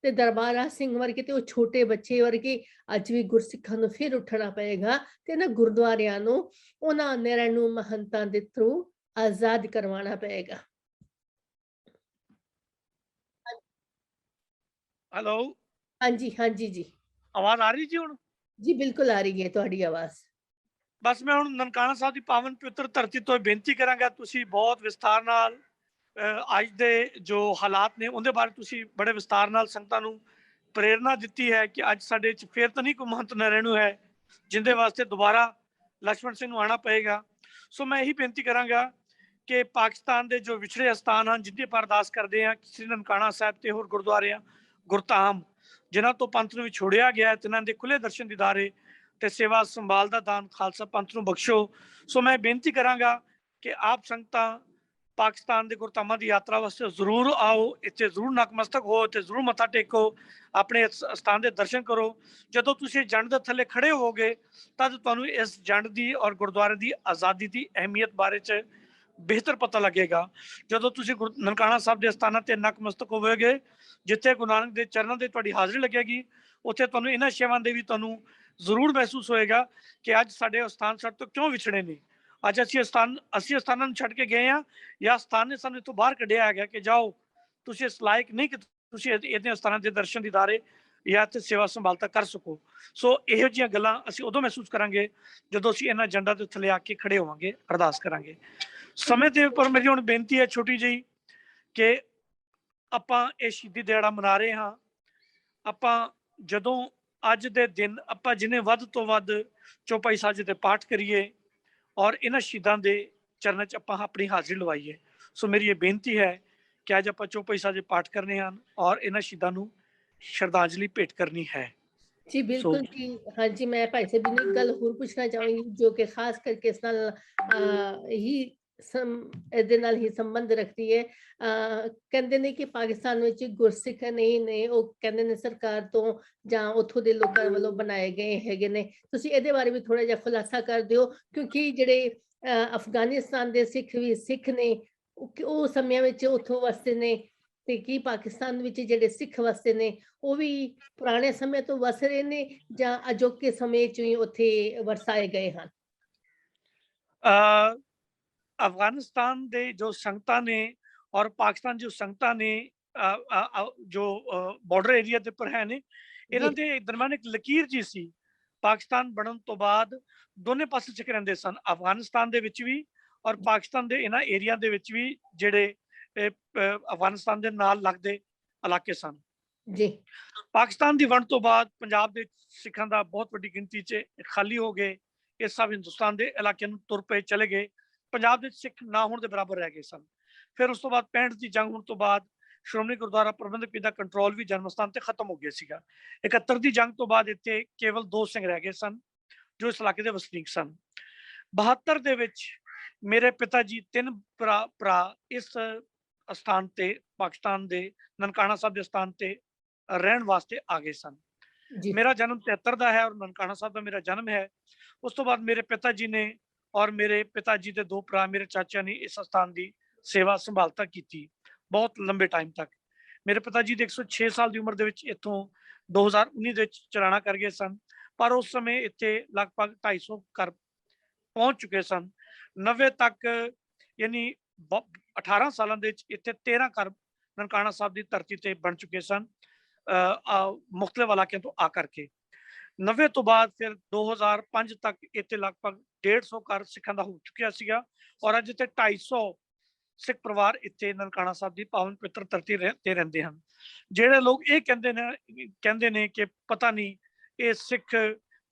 ਤੇ ਦਰਬਾਰਾ ਸਿੰਘ ਵਰਗੇ ਤੇ ਉਹ ਛੋਟੇ ਬੱਚੇ ਵਰਗੇ ਅੱਜ ਵੀ ਗੁਰਸਿੱਖਾਂ ਨੂੰ ਫਿਰ ਉੱਠਣਾ ਪਏਗਾ ਤੇ ਇਹਨਾਂ ਗੁਰਦੁਆਰਿਆਂ ਨੂੰ ਉਹਨਾਂ ਨਿਰਣੂ ਮਹੰਤਾਂ ਦੇ ਥਰੂ ਆਜ਼ਾਦ ਕਰਵਾਉਣਾ ਪਏਗਾ। ਹੈਲੋ, ਹਾਂਜੀ, ਹਾਂਜੀ ਜੀ। ਆਵਾਜ਼ ਆ ਰਹੀ ਜੀ ਹੁਣ? ਜੀ ਬਿਲਕੁਲ ਆ ਰਹੀ ਹੈ ਤੁਹਾਡੀ ਆਵਾਜ਼। ਬਸ ਮੈਂ ਹੁਣ ਨਨਕਾਣਾ ਸਾਹਿਬ ਦੀ ਪਾਵਨ ਪਵਿੱਤਰ ਧਰਤੀ ਤੋਂ ਬੇਨਤੀ ਕਰਾਂਗਾ, ਤੁਸੀਂ ਬਹੁਤ ਵਿਸਤਾਰ ਨਾਲ ਅੱਜ ਦੇ ਜੋ ਹਾਲਾਤ ਨੇ ਉਹਦੇ ਬਾਰੇ ਤੁਸੀਂ ਬੜੇ ਵਿਸਤਾਰ ਨਾਲ ਸੰਗਤਾਂ ਨੂੰ ਪ੍ਰੇਰਨਾ ਦਿੱਤੀ ਹੈ ਕਿ ਅੱਜ ਸਾਡੇ ਚ ਫੇਰ ਤਾਂ ਨਹੀਂ ਕੋਈ ਮਹੰਤ ਨਰੈਣੂ ਹੈ ਜਿੰਦੇ ਵਾਸਤੇ ਦੁਬਾਰਾ ਲక్ష్మణ ਸਿੰਘ ਨੂੰ ਆਉਣਾ ਪਏਗਾ। ਸੋ ਮੈਂ ਇਹੀ ਬੇਨਤੀ ਕਰਾਂਗਾ ਕਿ ਪਾਕਿਸਤਾਨ ਦੇ ਜੋ ਵਿਛੜੇ ਅਸਥਾਨ ਹਨ, ਜਿੱਥੇ ਆਪਾਂ ਅਰਦਾਸ ਕਰਦੇ ਹਾਂ, ਸ੍ਰੀ ਨਨਕਾਣਾ ਸਾਹਿਬ ਤੇ ਹੋਰ ਗੁਰਦੁਆਰਿਆਂ ਗੁਰਧਾਮ ਜਿਨ੍ਹਾਂ ਤੋਂ ਪੰਥ ਨੂੰ ਵਿਛੋੜਿਆ ਗਿਆ, ਤਿਨਾਂ ਦੇ ਖੁੱਲੇ ਦਰਸ਼ਨ ਦੀਦਾਰੇ ਤੇ ਸੇਵਾ ਸੰਭਾਲ ਦਾ ਦਾਨ ਖਾਲਸਾ ਪੰਥ ਨੂੰ ਬਖਸ਼ੋ। ਸੋ ਮੈਂ ਬੇਨਤੀ ਕਰਾਂਗਾ ਕਿ ਆਪ ਸੰਗਤਾਂ ਪਾਕਿਸਤਾਨ ਦੇ ਗੁਰਧਾਮਾਂ ਦੀ ਯਾਤਰਾ ਵਾਸਤੇ ਜ਼ਰੂਰ ਆਓ, ਇੱਥੇ ਜ਼ਰੂਰ ਨਤਮਸਤਕ ਹੋ, ਇੱਥੇ ਜ਼ਰੂਰ ਮੱਥਾ ਟੇਕੋ, ਆਪਣੇ ਸਥਾਨ ਦੇ ਦਰਸ਼ਨ ਕਰੋ। ਜਦੋਂ ਤੁਸੀਂ ਜੰਡ ਦੇ ਥੱਲੇ ਖੜੇ ਹੋਵੋਗੇ ਤਦ ਤੁਹਾਨੂੰ ਇਸ ਜੰਡ ਦੀ ਔਰ ਗੁਰਦੁਆਰੇ ਦੀ ਆਜ਼ਾਦੀ ਦੀ ਅਹਿਮੀਅਤ ਬਾਰੇ ਚ ਬਿਹਤਰ ਪਤਾ ਲੱਗੇਗਾ। ਜਦੋਂ ਤੁਸੀਂ ਨਨਕਾਣਾ ਸਾਹਿਬ ਦੇ ਸਥਾਨਾਂ ਤੇ ਨਤਮਸਤਕ ਹੋਵੋਗੇ, ਜਿੱਥੇ ਗੁਰੂ ਨਾਨਕ ਦੇ ਚਰਨਾਂ ਤੇ ਤੁਹਾਡੀ ਹਾਜ਼ਰੀ ਲੱਗੇਗੀ, ਉੱਥੇ ਤੁਹਾਨੂੰ ਇਹਨਾਂ ਸੇਵਾਵਾਂ ਦੇ ਵੀ ਤੁਹਾਨੂੰ ਜ਼ਰੂਰ ਮਹਿਸੂਸ ਹੋਏਗਾ ਕਿ ਅੱਜ ਸਾਡੇ ਸਥਾਨ ਸਾਡੇ ਤੋਂ ਕਿਉਂ ਵਿਛੜੇ ਨੇ। ਅੱਜ ਅਸੀਂ ਸਥਾਨਾਂ ਨੂੰ ਛੱਡ ਕੇ ਗਏ ਹਾਂ, ਜਾਂ ਸਥਾਨ ਨੇ ਸਾਨੂੰ ਇੱਥੋਂ ਬਾਹਰ ਕੱਢਿਆ ਹੈਗਾ ਕਿ ਜਾਓ ਤੁਸੀਂ ਇਸ ਲਾਇਕ ਨਹੀਂ ਕਿ ਤੁਸੀਂ ਇਹਦੇ ਸਥਾਨਾਂ ਦੇ ਦਰਸ਼ਨ ਦੀਦਾਰੇ ਜਾਂ ਇੱਥੇ ਸੇਵਾ ਸੰਭਾਲਤਾ ਕਰ ਸਕੋ। ਸੋ ਇਹੋ ਜਿਹੀਆਂ ਗੱਲਾਂ ਅਸੀਂ ਉਦੋਂ ਮਹਿਸੂਸ ਕਰਾਂਗੇ ਜਦੋਂ ਅਸੀਂ ਇਹਨਾਂ ਏਜੰਡਾ ਦੇ ਥੱਲੇ ਆ ਕੇ ਖੜੇ ਹੋਵਾਂਗੇ, ਅਰਦਾਸ ਕਰਾਂਗੇ। ਸਮੇਂ ਦੇ ਉੱਪਰ ਮੇਰੀ ਹੁਣ ਬੇਨਤੀ ਹੈ ਛੋਟੀ ਜਿਹੀ ਕਿ ਆਪਾਂ ਇਹ ਸ਼ਹੀਦੀ ਦਿਹਾੜਾ ਮਨਾ ਰਹੇ ਹਾਂ। ਆਪਾਂ ਜਦੋਂ ਅੱਜ ਦੇ ਦਿਨ ਆਪਾਂ ਜਿੰਨੇ ਵੱਧ ਤੋਂ ਵੱਧ ਚੌਪਾਈ ਸਾਹਿਬ ਦੇ ਪਾਠ ਕਰੀਏ ਔਰ ਇਹਨਾਂ ਸ਼ਹੀਦਾਂ ਦੇ ਚਰਨਾਂ 'ਚ ਆਪਾਂ ਆਪਣੀ ਹਾਜ਼ਰੀ ਲਵਾਈਏ। ਸੋ ਮੇਰੀ ਇਹ ਬੇਨਤੀ ਹੈ ਕਿ ਅੱਜ ਆਪਾਂ ਚੌਪਾਈ ਸਾਹਿਬ ਦੇ ਪਾਠ ਕਰਨੇ ਹਨ ਔਰ ਇਹਨਾਂ ਸ਼ਹੀਦਾਂ ਨੂੰ ਸ਼ਰਧਾਂਜਲੀ ਭੇਟ ਕਰਨੀ ਹੈ। ਜੀ ਸੋ ਬਿਲਕੁਲ ਜੀ। ਹਾਂਜੀ, ਮੈਂ ਭਾਈ ਸਾਹਿਬ ਜੀ ਨੂੰ ਇੱਕ ਗੱਲ ਹੋਰ ਪੁੱਛਣਾ ਚਾਹਾਂਗੀ ਜੋ ਕਿ ਖਾਸ ਕਰਕੇ ਇਸ ਨਾਲ ਹੀ ਇਹਦੇ ਨਾਲ ਹੀ ਸੰਬੰਧ ਰੱਖਦੀ ਹੈ। ਕਹਿੰਦੇ ਨੇ ਕਿ ਪਾਕਿਸਤਾਨ ਵਿੱਚ ਗੁਰਸਿੱਖ ਨਹੀਂ ਨੇ, ਉਹ ਕਹਿੰਦੇ ਨੇ ਸਰਕਾਰ ਤੋਂ ਜਾਂ ਉੱਥੋਂ ਦੇ ਲੋਕਾਂ ਵੱਲੋਂ ਬਣਾਏ ਗਏ ਹੈਗੇ ਨੇ। ਤੁਸੀਂ ਇਹਦੇ ਬਾਰੇ ਵੀ ਥੋੜਾ ਜਿਹਾ ਖੁਲਾਸਾ ਕਰ ਦਿਓ, ਕਿਉਂਕਿ ਜਿਹੜੇ ਅਫਗਾਨਿਸਤਾਨ ਦੇ ਸਿੱਖ ਵੀ ਸਿੱਖ ਨੇ, ਉਹ ਸਮਿਆਂ ਵਿੱਚ ਉੱਥੋਂ ਵਸਦੇ ਨੇ, ਤੇ ਕੀ ਪਾਕਿਸਤਾਨ ਵਿੱਚ ਜਿਹੜੇ ਸਿੱਖ ਵਸਦੇ ਨੇ ਉਹ ਵੀ ਪੁਰਾਣੇ ਸਮੇਂ ਤੋਂ ਵਸ ਰਹੇ ਨੇ ਜਾਂ ਅਜੋਕੇ ਸਮੇਂ ਚ ਹੀ ਉੱਥੇ ਵਰਸਾਏ ਗਏ ਹਨ? ਅਫਗਾਨਿਸਤਾਨ ਦੇ ਜੋ ਸੰਗਤਾਂ ਨੇ ਔਰ ਪਾਕਿਸਤਾਨ ਜੋ ਸੰਗਤਾਂ ਨੇ ਜੋ ਬਾਰਡਰ ਏਰੀਆ ਦੇ ਉੱਪਰ ਹੈ ਨੇ, ਇਹਨਾਂ ਜੀ ਦੇ ਦਰਮਿਆਨ ਇੱਕ ਲਕੀਰ ਜੀ ਸੀ। ਪਾਕਿਸਤਾਨ ਬਣਨ ਤੋਂ ਬਾਅਦ ਦੋਨੇ ਪਾਸੇ ਚ ਰਹਿੰਦੇ ਸਨ, ਅਫਗਾਨਿਸਤਾਨ ਦੇ ਵਿੱਚ ਵੀ ਔਰ ਪਾਕਿਸਤਾਨ ਦੇ ਇਹਨਾਂ ਏਰੀਆ ਦੇ ਵਿੱਚ ਵੀ, ਜਿਹੜੇ ਅਫਗਾਨਿਸਤਾਨ ਦੇ ਨਾਲ ਲੱਗਦੇ ਇਲਾਕੇ ਸਨ। ਜੀ ਪਾਕਿਸਤਾਨ ਦੀ ਵੰਡ ਤੋਂ ਬਾਅਦ ਪੰਜਾਬ ਦੇ ਸਿੱਖਾਂ ਦਾ ਬਹੁਤ ਵੱਡੀ ਗਿਣਤੀ 'ਚ ਖਾਲੀ ਹੋ ਗਏ। ਇਹ ਸਭ ਹਿੰਦੁਸਤਾਨ ਦੇ ਇਲਾਕਿਆਂ ਨੂੰ ਤੁਰ ਪਏ, ਚਲੇ ਗਏ। ਪੰਜਾਬ ਦੇ ਸਿੱਖ ਨਾ ਹੋਣ ਦੇ ਬਰਾਬਰ ਰਹਿ ਗਏ ਸਨ। ਫਿਰ ਉਸ ਤੋਂ ਬਾਅਦ 65 ਦੀ ਜੰਗ ਹੋਣ ਤੋਂ ਬਾਅਦ ਸ਼੍ਰੋਮਣੀ ਗੁਰਦੁਆਰਾ ਪ੍ਰਬੰਧਕ ਕਮੇਟੀ ਦਾ ਕੰਟਰੋਲ ਵੀ ਜਨਮ ਸਥਾਨ ਤੇ ਖਤਮ ਹੋ ਗਿਆ ਸੀਗਾ। 71 ਦੀ ਜੰਗ ਤੋਂ ਬਾਅਦ ਇੱਥੇ ਕੇਵਲ 2 ਸਿੰਘ ਰਹਿ ਗਏ ਸਨ ਜੋ ਇਸ ਇਲਾਕੇ ਦੇ ਵਸਨੀਕ ਸਨ। 72 ਦੇ ਵਿੱਚ ਮੇਰੇ ਪਿਤਾ ਜੀ 3 ਭਰਾ ਇਸ ਸਥਾਨ ਤੇ, ਪਾਕਿਸਤਾਨ ਦੇ ਨਨਕਾਣਾ ਸਾਹਿਬ ਦੇ ਸਥਾਨ ਤੇ ਰਹਿਣ ਵਾਸਤੇ ਆ ਗਏ ਸਨ। ਜੀ ਮੇਰਾ ਜਨਮ 73 ਦਾ ਹੈ ਔਰ ਨਨਕਾਣਾ ਸਾਹਿਬ ਦਾ ਮੇਰਾ ਜਨਮ ਹੈ। ਉਸ ਤੋਂ ਬਾਅਦ ਮੇਰੇ ਪਿਤਾ ਜੀ ਨੇ ਔਰ ਮੇਰੇ ਪਿਤਾ ਜੀ ਦੇ 2 ਭਰਾ ਮੇਰੇ ਚਾਚਾ ਨੇ ਇਸ ਸਥਾਨ ਦੀ ਸੇਵਾ ਸੰਭਾਲਤਾ ਕੀਤੀ ਬਹੁਤ ਲੰਬੇ ਟਾਈਮ ਤੱਕ। ਮੇਰੇ ਪਿਤਾ ਜੀ ਦੇ 106 ਸਾਲ ਦੀ ਉਮਰ ਦੇ ਵਿੱਚ ਇੱਥੋਂ 2019 ਦੇ ਵਿੱਚ ਚਲਾਣਾ ਕਰ ਗਏ ਸਨ, ਪਰ ਉਸ ਸਮੇਂ ਇੱਥੇ ਲਗਭਗ 250 ਘਰ ਪਹੁੰਚ ਚੁੱਕੇ ਸਨ। 90 ਤੱਕ ਯਾਨੀ 18 ਸਾਲਾਂ ਦੇ ਵਿੱਚ ਇੱਥੇ 13 ਘਰ ਨਨਕਾਣਾ ਸਾਹਿਬ ਦੀ ਧਰਤੀ ਤੇ ਬਣ ਚੁੱਕੇ ਸਨ, ਮੁਖਤਲਿਫ ਇਲਾਕਿਆਂ ਤੋਂ ਆ ਕਰਕੇ। 90 ਤੋਂ ਬਾਅਦ ਫਿਰ 2005 ਤੱਕ ਇੱਥੇ ਲਗਭਗ 150 ਘਰ ਸਿੱਖਾਂ ਦਾ ਹੋ ਚੁੱਕਿਆ ਸੀਗਾ ਔਰ ਅੱਜ ਇੱਥੇ 250 ਸਿੱਖ ਪਰਿਵਾਰ ਇੱਥੇ ਨਨਕਾਣਾ ਸਾਹਿਬ ਦੀ ਪਾਵਨ ਪਵਿੱਤਰ ਧਰਤੀ ਤੇ ਰਹਿੰਦੇ ਹਨ। ਜਿਹੜੇ ਲੋਕ ਇਹ ਕਹਿੰਦੇ ਨੇ ਕਿ ਪਤਾ ਨਹੀਂ ਇਹ ਸਿੱਖ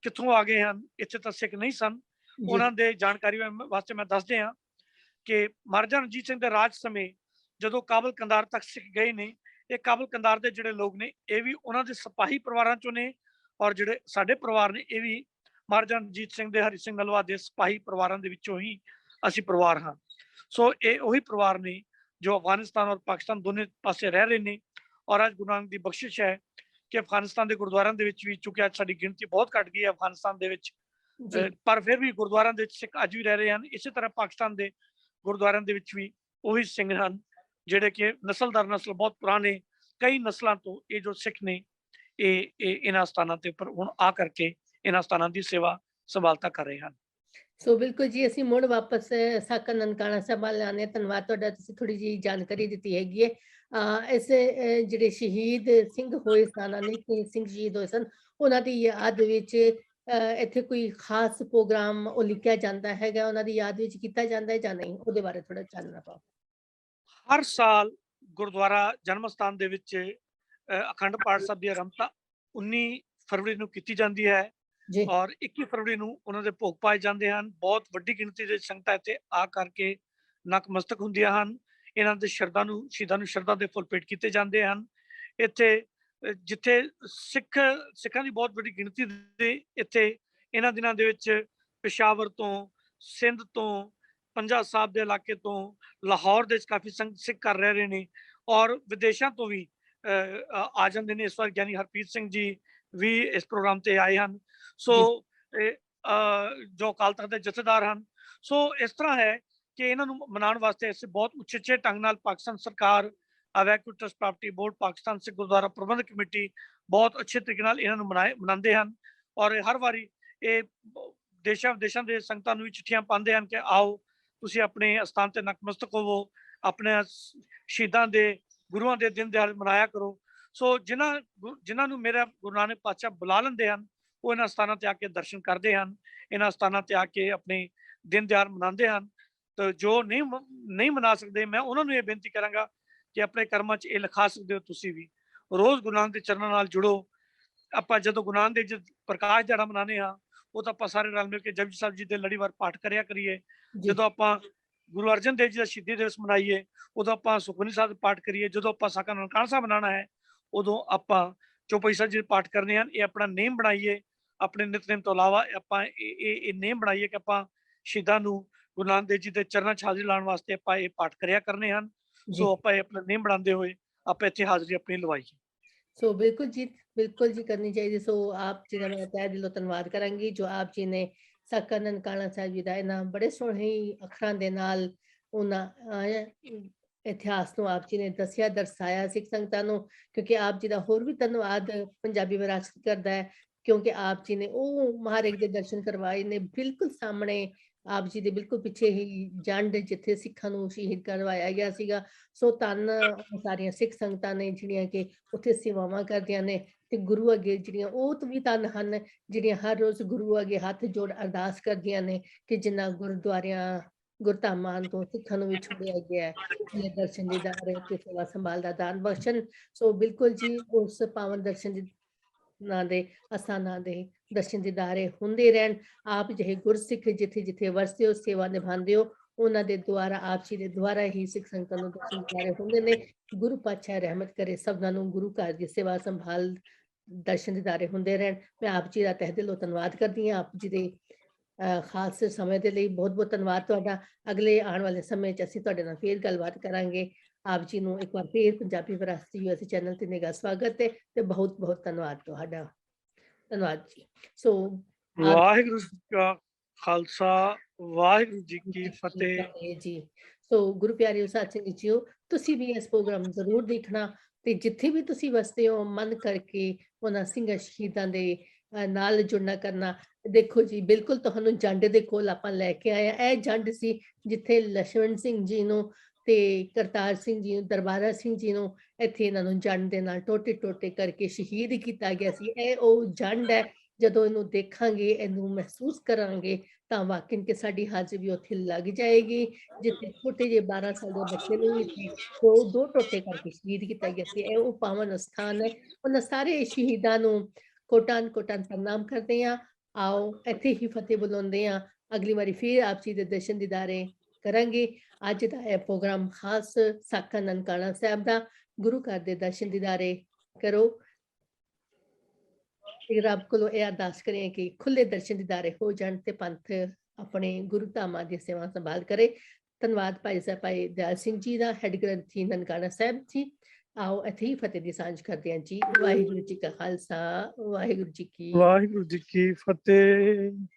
ਕਿੱਥੋਂ ਆ ਗਏ ਹਨ, ਇੱਥੇ ਤਾਂ ਸਿੱਖ ਨਹੀਂ ਸਨ, ਜੀ ਉਹਨਾਂ ਦੇ ਜਾਣਕਾਰੀ ਵਾਸਤੇ ਮੈਂ ਦੱਸਦੇ ਹਾਂ ਕਿ ਮਹਾਰਾਜਾ ਰਣਜੀਤ ਸਿੰਘ ਦੇ ਰਾਜ ਸਮੇਂ ਜਦੋਂ ਕਾਬਲ ਕੰਧਾਰ ਤੱਕ ਸਿੱਖ ਗਏ ਨੇ, ਇਹ ਕਾਬਲ ਕੰਧਾਰ ਦੇ ਜਿਹੜੇ ਲੋਕ ਨੇ ਇਹ ਵੀ ਉਹਨਾਂ ਦੇ ਸਿਪਾਹੀ ਪਰਿਵਾਰਾਂ ਚੋਂ ਨੇ, ਔਰ ਜਿਹੜੇ ਸਾਡੇ ਪਰਿਵਾਰ ਨੇ ਇਹ ਵੀ ਮਹਾਰਾਜਾ ਰਣਜੀਤ ਸਿੰਘ ਦੇ, ਹਰੀ ਸਿੰਘ ਨਲਵਾ ਦੇ ਸਿਪਾਹੀ ਪਰਿਵਾਰਾਂ ਦੇ ਵਿੱਚੋਂ ਹੀ ਅਸੀਂ ਪਰਿਵਾਰ ਹਾਂ। ਸੋ ਇਹ ਉਹੀ ਪਰਿਵਾਰ ਨੇ ਜੋ ਅਫਗਾਨਿਸਤਾਨ ਔਰ ਪਾਕਿਸਤਾਨ ਦੋਨੇ ਪਾਸੇ ਰਹਿ ਰਹੇ ਨੇ। ਔਰ ਅੱਜ ਗੁਰੂ ਨਾਨਕ ਦੀ ਬਖਸ਼ਿਸ਼ ਹੈ ਕਿ ਅਫਗਾਨਿਸਤਾਨ ਦੇ ਗੁਰਦੁਆਰਿਆਂ ਦੇ ਵਿੱਚ ਵੀ, ਚੁੱਕਿਆ ਸਾਡੀ ਗਿਣਤੀ ਬਹੁਤ ਘਟ ਗਈ ਹੈ ਅਫਗਾਨਿਸਤਾਨ ਦੇ ਵਿੱਚ, ਜੀ ਪਰ ਫਿਰ ਵੀ ਗੁਰਦੁਆਰਿਆਂ ਦੇ ਵਿੱਚ ਸਿੱਖ ਅੱਜ ਵੀ ਰਹਿ ਰਹੇ ਹਨ। ਇਸੇ ਤਰ੍ਹਾਂ ਪਾਕਿਸਤਾਨ ਦੇ ਗੁਰਦੁਆਰਿਆਂ ਦੇ ਵਿੱਚ ਵੀ ਉਹੀ ਸਿੰਘ ਹਨ ਜਿਹੜੇ ਕਿ ਨਸਲ ਦਰ ਨਸਲ ਬਹੁਤ ਪੁਰਾਣੇ ਕਈ ਨਸਲਾਂ ਤੋਂ ਇਹ ਜੋ ਸਿੱਖ ਨੇ ਇਹ ਇਹਨਾਂ ਸਥਾਨਾਂ ਤੇ ਉੱਪਰ ਹੁਣ ਆ ਕਰਕੇ ਇਹਨਾਂ ਸਥਾਨਾਂ ਦੀ ਸੇਵਾ ਸੰਭਾਲਤਾ ਕਰ ਰਹੇ ਹਨ। ਸੋ ਬਿਲਕੁਲ ਜੀ, ਅਸੀਂ ਮੁੜ ਵਾਪਸ ਸਾਕਾ ਨਨਕਾਣਾ ਸਾਹਿਬ ਵੱਲ ਆਉਂਦੇ ਹਾਂ। ਧੰਨਵਾਦ ਤੁਹਾਡਾ, ਤੁਸੀਂ ਥੋੜੀ ਜਿਹੀ ਜਾਣਕਾਰੀ ਦਿੱਤੀ ਹੈਗੀ ਹੈ। ਜਿਹੜੇ ਸ਼ਹੀਦ ਸਿੰਘ ਹੋਏ ਸਨ, ਅਨੇਕ ਸਿੰਘ ਸ਼ਹੀਦ ਹੋਏ ਸਨ, ਉਹਨਾਂ ਦੀ ਯਾਦ ਵਿੱਚ ਇੱਥੇ ਕੋਈ ਖਾਸ ਪ੍ਰੋਗਰਾਮ ਉਹ ਲਿਖਿਆ ਜਾਂਦਾ ਹੈਗਾ, ਉਹਨਾਂ ਦੀ ਯਾਦ ਵਿੱਚ ਕੀਤਾ ਜਾਂਦਾ ਹੈ ਜਾਂ ਨਹੀਂ, ਉਹਦੇ ਬਾਰੇ ਥੋੜਾ ਚਾਨਣਾ ਪਾਓ। ਹਰ ਸਾਲ ਗੁਰਦੁਆਰਾ ਜਨਮ ਸਥਾਨ ਦੇ ਵਿੱਚ ਅਖੰਡ ਪਾਠ ਸਾਹਿਬ ਦੀ ਆਰੰਭਤਾ 19 ਫਰਵਰੀ ਨੂੰ ਕੀਤੀ ਜਾਂਦੀ ਹੈ ਜੀ ਔਰ 21 ਫਰਵਰੀ ਨੂੰ ਉਹਨਾਂ ਦੇ ਭੋਗ ਪਾਏ ਜਾਂਦੇ ਹਨ। ਬਹੁਤ ਵੱਡੀ ਗਿਣਤੀ ਦੇ ਸੰਗਤਾਂ ਇੱਥੇ ਆ ਕਰਕੇ ਨਤਮਸਤਕ ਹੁੰਦੀਆਂ ਹਨ। ਇਹਨਾਂ ਦੇ ਸ਼ਹੀਦਾਂ ਨੂੰ ਸ਼ਰਧਾ ਦੇ ਫੁੱਲ ਭੇਟ ਕੀਤੇ ਜਾਂਦੇ ਹਨ। ਇੱਥੇ ਜਿੱਥੇ ਸਿੱਖਾਂ ਦੀ ਬਹੁਤ ਵੱਡੀ ਗਿਣਤੀ ਦੇ ਇੱਥੇ ਇਹਨਾਂ ਦਿਨਾਂ ਦੇ ਵਿੱਚ ਪੇਸ਼ਾਵਰ ਤੋਂ, ਸਿੰਧ ਤੋਂ, ਪੰਜਾ ਸਾਹਿਬ ਦੇ ਇਲਾਕੇ ਤੋਂ, ਲਾਹੌਰ ਦੇ ਵਿੱਚ ਕਾਫੀ ਸਿੱਖ ਕਰ ਰਹੇ ਨੇ ਔਰ ਵਿਦੇਸ਼ਾਂ ਤੋਂ ਵੀ ਆ ਜਾਂਦੇ ਨੇ। ਇਸ ਵਾਰ ਗਿਆਨੀ ਹਰਪ੍ਰੀਤ ਸਿੰਘ ਜੀ ਵੀ ਇਸ ਪ੍ਰੋਗਰਾਮ ਤੇ ਆਏ ਹਨ। ਸੋ ਜੋ ਅਕਾਲ ਤਖਤ ਦੇ ਜਥੇਦਾਰ ਹਨ। ਸੋ ਇਸ ਤਰ੍ਹਾਂ ਹੈ ਕਿ ਇਹਨਾਂ ਨੂੰ ਮਨਾਉਣ ਵਾਸਤੇ ਅਸੀਂ ਬਹੁਤ ਉਚੇਚੇ ਢੰਗ ਨਾਲ ਪਾਕਿਸਤਾਨ ਸਰਕਾਰ, ਵੈਕੂ trust property board, Pakistan Sikh Gurdwara ਪ੍ਰਬੰਧਕ ਕਮੇਟੀ ਬਹੁਤ ਅੱਛੇ ਤਰੀਕੇ ਨਾਲ ਇਹਨਾਂ ਨੂੰ ਮਨਾਉਂਦੇ ਹਨ ਔਰ ਹਰ ਵਾਰੀ ਇਹ ਦੇਸ਼ਾਂ ਵਿਦੇਸ਼ਾਂ ਦੇ ਸੰਗਤਾਂ ਨੂੰ ਵੀ ਚਿੱਠੀਆਂ ਪਾਉਂਦੇ ਹਨ ਕਿ ਆਓ ਤੁਸੀਂ ਆਪਣੇ ਅਸਥਾਨ ਤੇ ਨਤਮਸਤਕ ਹੋਵੋ, ਆਪਣੇ ਸ਼ਹੀਦਾਂ ਦੇ, ਗੁਰੂਆਂ ਦੇ ਦਿਨ ਦਿਹਾੜੇ ਮਨਾਇਆ ਕਰੋ। ਸੋ ਜਿਨ੍ਹਾਂ ਨੂੰ ਮੇਰਾ ਗੁਰੂ ਨਾਨਕ ਪਾਤਸ਼ਾਹ ਬੁਲਾ ਲੈਂਦੇ ਹਨ ਉਹ ਇਹਨਾਂ ਸਥਾਨਾਂ ਤੇ ਆ ਕੇ ਦਰਸ਼ਨ ਕਰਦੇ ਹਨ, ਇਹਨਾਂ ਸਥਾਨਾਂ ਤੇ ਆ ਕੇ ਆਪਣੇ ਦਿਨ ਦਿਹਾੜ ਮਨਾਉਂਦੇ ਹਨ। ਤਾਂ ਜੋ ਨਹੀਂ ਮਨਾ ਸਕਦੇ, ਮੈਂ ਉਹਨਾਂ ਨੂੰ ਇਹ ਬੇਨਤੀ ਕਰਾਂਗਾ ਕਿ ਆਪਣੇ ਕਰਮਾਂ 'ਚ ਇਹ ਲਿਖਾ ਸਕਦੇ ਹੋ ਤੁਸੀਂ ਵੀ ਰੋਜ਼ ਗੁਰੂ ਨਾਨਕ ਦੇ ਚਰਨਾਂ ਨਾਲ ਜੁੜੋ। ਆਪਾਂ ਜਦੋਂ ਗੁਰੂ ਨਾਨਕ ਦੇਵ ਜੀ ਪ੍ਰਕਾਸ਼ ਦਿਹਾੜਾ ਮਨਾਉਂਦੇ ਹਾਂ ਉਹ ਤਾਂ ਆਪਾਂ ਸਾਰੇ ਰਲ ਮਿਲ ਕੇ ਜਪਜੀ ਸਾਹਿਬ ਜੀ ਦੇ ਲੜੀਵਾਰ ਪਾਠ ਕਰਿਆ ਕਰੀਏ। ਜੀ ਜਦੋਂ ਆਪਾਂ ਗੁਰੂ ਅਰਜਨ ਦੇਵ ਜੀ ਦਾ ਸ਼ਹੀਦੀ ਦਿਵਸ ਮਨਾਈਏ ਉਦੋਂ ਆਪਾਂ ਸੁਖਮਨੀ ਸਾਹਿਬ ਦੇ ਪਾਠ ਕਰੀਏ। ਜਦੋਂ ਆਪਾਂ ਸਾਕਾ ਨਨਕਾਣਾ ਸਾਹਿਬ ਮਨਾਉਣਾ ਹੈ ਉਦੋਂ ਆਪਾਂ ਚੌਪਈ ਸਾਹਿਬ ਜੀ ਦੇ ਪਾਠ ਕਰਨੇ ਹਨ। ਇਹ ਆਪਣਾ ਨੇਮ ਬਣਾਈਏ, ਆਪਣੇ ਨਿਤਨੇਮ ਤੋਂ ਇਲਾਵਾ ਆਪਾਂ ਇਹ ਨੇਮ ਬਣਾਈਏ ਕਿ ਆਪਾਂ ਸ਼ਹੀਦਾਂ ਨੂੰ ਗੁਰੂ ਨਾਨਕ ਦੇਵ ਜੀ ਦੇ ਚਰਨਾਂ 'ਚ ਹਾਜ਼ਰੀ ਲਾਉਣ ਵਾਸਤੇ ਆਪਾਂ ਇਹ ਪਾਠ ਕਰਿਆ ਕਰਨੇ ਹਨ। ਜੀ ਸੋ ਆਪਾਂ ਇਹ ਆਪਣਾ ਨੇਮ ਬਣਾਉਂਦੇ ਹੋਏ ਆਪਾਂ ਇੱਥੇ ਹਾਜ਼ਰੀ ਆਪਣੀ ਲਵਾਈਏ। ਸੋ ਬਿਲकुल जी करनी चाहिए। सो आप जी का मैं तहे दिलों ਧੰਨਵਾਦ ਕਰਾਂਗੀ ਜੋ ਆਪ ਜੀ ਨੇ ਸਾਕਾ ਨਨਕਾਣਾ ਸਾਹਿਬ ਜੀ ਦਾ ਇਹਨਾਂ ਬੜੇ ਸੋਹਣੇ ਅੱਖਰਾਂ ਦੇ ਨਾਲ ਉਹਨਾਂ ਇਤਿਹਾਸ ਨੂੰ ਆਪ ਜੀ ਨੇ ਦੱਸਿਆ, ਦਰਸਾਇਆ ਸਿੱਖ ਸੰਗਤਾਂ ਨੂੰ। ਕਿਉਂਕਿ ਆਪ ਜੀ ਦਾ ਹੋਰ ਵੀ ਧੰਨਵਾਦ ਪੰਜਾਬੀ ਵਿਰਾਸਤ ਕਰਦਾ ਹੈ ਕਿਉਂਕਿ ਆਪ ਜੀ ਨੇ ਉਹ ਮਹਾਰਾਜ ਦੇ ਦਰਸ਼ਨ ਕਰਵਾਏ ਨੇ ਬਿਲਕੁਲ ਸਾਹਮਣੇ। ਆਪ ਜੀ ਦੇ ਬਿਲਕੁਲ ਪਿੱਛੇ ਹੀ ਜੰਡ ਜਿੱਥੇ ਸਿੱਖਾਂ ਨੂੰ ਸ਼ਹੀਦ ਕਰਵਾਇਆ ਗਿਆ ਸੀਗਾ। ਸੋ ਧੰਨ ਸਾਰੀਆਂ ਸਿੱਖ ਸੰਗਤਾਂ ਨੇ ਜਿਹੜੀਆਂ ਕਿ ਉੱਥੇ ਸੇਵਾਵਾਂ ਕਰਦੀਆਂ ਨੇ ਤੇ ਗੁਰੂ ਅੱਗੇ ਜਿਹੜੀਆਂ ਉਹ ਵੀ ਧੰਨ ਹਨ ਜਿਹੜੀਆਂ ਹਰ ਰੋਜ਼ ਗੁਰੂ ਅੱਗੇ ਹੱਥ ਜੋੜ ਅਰਦਾਸ ਕਰਦੀਆਂ ਨੇ ਕਿ ਜਿਨ੍ਹਾਂ ਗੁਰਦੁਆਰਿਆਂ ਗੁਰਧਾਮਾਂ ਤੋਂ ਸਿੱਖਾਂ ਨੂੰ ਵੀ ਛੋੜਿਆ ਗਿਆ ਹੈ, ਇਹ ਦਰਸ਼ਨ ਦੀਦਾਰ ਤੇ ਸੇਵਾ ਸੰਭਾਲ ਦਾ ਦਾਨ ਬਖਸ਼ਣ। ਸੋ ਬਿਲਕੁਲ ਜੀ, ਉਸ ਪਾਵਨ ਦਰਸ਼ਨ ਦੀ ਨਾ ਦੇ ਅਸਥਾਨਾਂ ਦੇ ਦਰਸ਼ਨ ਦੀਦਾਰੇ ਹੁੰਦੇ ਰਹਿਣ। ਆਪ ਜਿਹੇ ਗੁਰਸਿੱਖ ਜਿੱਥੇ ਜਿੱਥੇ ਵਸਦੇ ਹੋ, ਸੇਵਾ ਨਿਭਾਉਂਦੇ ਹੋ, ਉਹਨਾਂ ਦੇ ਦੁਆਰਾ ਆਪ ਜੀ ਦੇ ਦੁਆਰਾ ਹੀ ਸਿੱਖ ਸੰਗਤਾਂ ਨੂੰ ਦਰਸ਼ਨ ਦੀਦਾਰੇ ਹੁੰਦੇ ਨੇ। ਗੁਰੂ ਪਾਤਸ਼ਾਹ ਰਹਿਮਤ ਕਰੇ ਸਭਨਾਂ ਨੂੰ, ਗੁਰੂ ਘਰ ਦੀ ਸੇਵਾ ਸੰਭਾਲ ਦਰਸ਼ਨ ਦੀਦਾਰੇ ਹੁੰਦੇ ਰਹਿਣ। ਮੈਂ ਆਪ ਜੀ ਦਾ ਤਹਿ ਦਿਲੋਂ ਧੰਨਵਾਦ ਕਰਦੀ ਹਾਂ। ਆਪ ਜੀ ਦੇ ਖਾਸ ਸਮੇਂ ਦੇ ਲਈ ਬਹੁਤ ਬਹੁਤ ਧੰਨਵਾਦ ਤੁਹਾਡਾ। ਅਗਲੇ ਆਉਣ ਵਾਲੇ ਸਮੇਂ 'ਚ ਅਸੀਂ ਤੁਹਾਡੇ ਨਾਲ ਫੇਰ ਗੱਲਬਾਤ ਕਰਾਂਗੇ। ਆਪ ਜੀ ਨੂੰ ਇੱਕ ਵਾਰ ਫੇਰ ਪੰਜਾਬੀ ਵਿਰਾਸਤ USA ਚੈਨਲ ਤੇ ਨਿੱਘਾ ਸਵਾਗਤ ਹੈ ਤੇ ਬਹੁਤ ਬਹੁਤ ਧੰਨਵਾਦ ਤੁਹਾਡਾ। ਧੰਨਵਾਦ ਜੀ। ਸੋ ਵਾਹਿਗੁਰੂ ਜੀ ਕਾ ਖਾਲਸਾ, ਵਾਹਿਗੁਰੂ ਜੀ ਕੀ ਫਤਿਹ ਜੀ। ਸੋ ਗੁਰੂ ਪਿਆਰਿਓ, ਸਾਧ ਸੰਗਤ ਜੀਓ, ਤੁਸੀਂ ਵੀ ਇਸ ਪ੍ਰੋਗਰਾਮ ਜ਼ਰੂਰ ਦੇਖਣਾ ਤੇ ਜਿੱਥੇ ਵੀ ਤੁਸੀਂ ਵਸਦੇ ਹੋ ਮਨ ਕਰਕੇ ਉਹਨਾਂ ਸਿੰਘਾਂ ਸ਼ਹੀਦਾਂ ਦੇ ਨਾਲ ਜੁੜਨਾ ਕਰਨਾ। ਦੇਖੋ ਜੀ, ਬਿਲਕੁਲ ਤੁਹਾਨੂੰ ਜੰਡ ਦੇ ਕੋਲ ਆਪਾਂ ਲੈ ਕੇ ਆਏ ਆ। ਇਹ ਜੰਡ ਸੀ ਜਿੱਥੇ ਲਛਮਣ ਸਿੰਘ ਜੀ ਨੂੰ ਤੇ ਕਰਤਾਰ ਸਿੰਘ ਜੀ ਨੂੰ, ਦਰਬਾਰਾ ਸਿੰਘ ਜੀ ਨੂੰ ਇੱਥੇ ਇਹਨਾਂ ਨੂੰ ਜੰਡ ਦੇ ਨਾਲ ਟੋਟੇ ਟੋਟੇ ਕਰਕੇ ਸ਼ਹੀਦ ਕੀਤਾ ਗਿਆ ਸੀ। ਇਹ ਉਹ ਜੰਡ ਹੈ ਜਦੋਂ ਇਹਨੂੰ ਦੇਖਾਂਗੇ, ਇਹਨੂੰ ਮਹਿਸੂਸ ਕਰਾਂਗੇ ਤਾਂ ਵਾਕਈ ਕਿ ਸਾਡੀ ਹਾਜ਼ਰੀ ਵੀ ਉੱਥੇ ਲੱਗ ਜਾਏਗੀ, ਜਿੱਥੇ ਛੋਟੇ ਜਿਹੇ 12 ਸਾਲ ਦੇ ਬੱਚੇ ਨੂੰ ਵੀ ਸੀ, ਉਹ 2 ਟੋਟੇ ਕਰਕੇ ਸ਼ਹੀਦ ਕੀਤਾ ਗਿਆ ਸੀ। ਇਹ ਉਹ ਪਾਵਨ ਅਸਥਾਨ ਹੈ। ਉਹਨਾਂ ਸਾਰੇ ਸ਼ਹੀਦਾਂ ਨੂੰ ਕੋਟਾਨ-ਕੋਟਾਨ ਪ੍ਰਣਾਮ ਕਰਦੇ ਹਾਂ। ਆਓ ਇੱਥੇ ਹੀ ਫਤਿਹ ਬੁਲਾਉਂਦੇ ਹਾਂ। ਅਗਲੀ ਵਾਰੀ ਫਿਰ ਆਪ ਜੀ ਦੇ ਦਰਸ਼ਨ ਦੀਦਾਰੇ ਕਰਾਂਗੇ। ਅੱਜ ਦਾ ਇਹ ਪ੍ਰੋਗਰਾਮ ਖਾਸ ਸਾਕਾ ਨਨਕਾਣਾ ਸਾਹਿਬ ਦਾ, ਗੁਰੂ ਘਰ ਦੇ ਦਰਸ਼ਨ ਦੀਦਾਰੇ ਕਰੋ। ਤੇ ਰੱਬ ਕੋਲੋਂ ਇਹ ਅਰਦਾਸ ਕਰੀਏ ਕਿ ਖੁੱਲੇ ਦਰਸ਼ਨ ਦੀਦਾਰੇ ਹੋ ਜਾਣ ਤੇ ਪੰਥ ਆਪਣੇ ਗੁਰੂ ਧਾਮਾਂ ਦੀ ਸੇਵਾ ਸੰਭਾਲ ਕਰੇ। ਧੰਨਵਾਦ ਭਾਈ ਸਾਹਿਬ ਭਾਈ ਦਇਆਲ ਸਿੰਘ ਜੀ ਦਾ, ਹੈੱਡ ਗ੍ਰੰਥੀ ਨਨਕਾਣਾ ਸਾਹਿਬ ਜੀ। ਆਓ ਇੱਥੇ ਹੀ ਫਤਿਹ ਦੀ ਸਾਂਝ ਕਰਦੇ ਹਾਂ ਜੀ। ਵਾਹਿਗੁਰੂ ਜੀ ਕਾ ਖਾਲਸਾ, ਵਾਹਿਗੁਰੂ ਜੀ ਕੀ ਵਾਹਿਗੁਰੂ ਜੀ ਕੀ ਫਤਿਹ।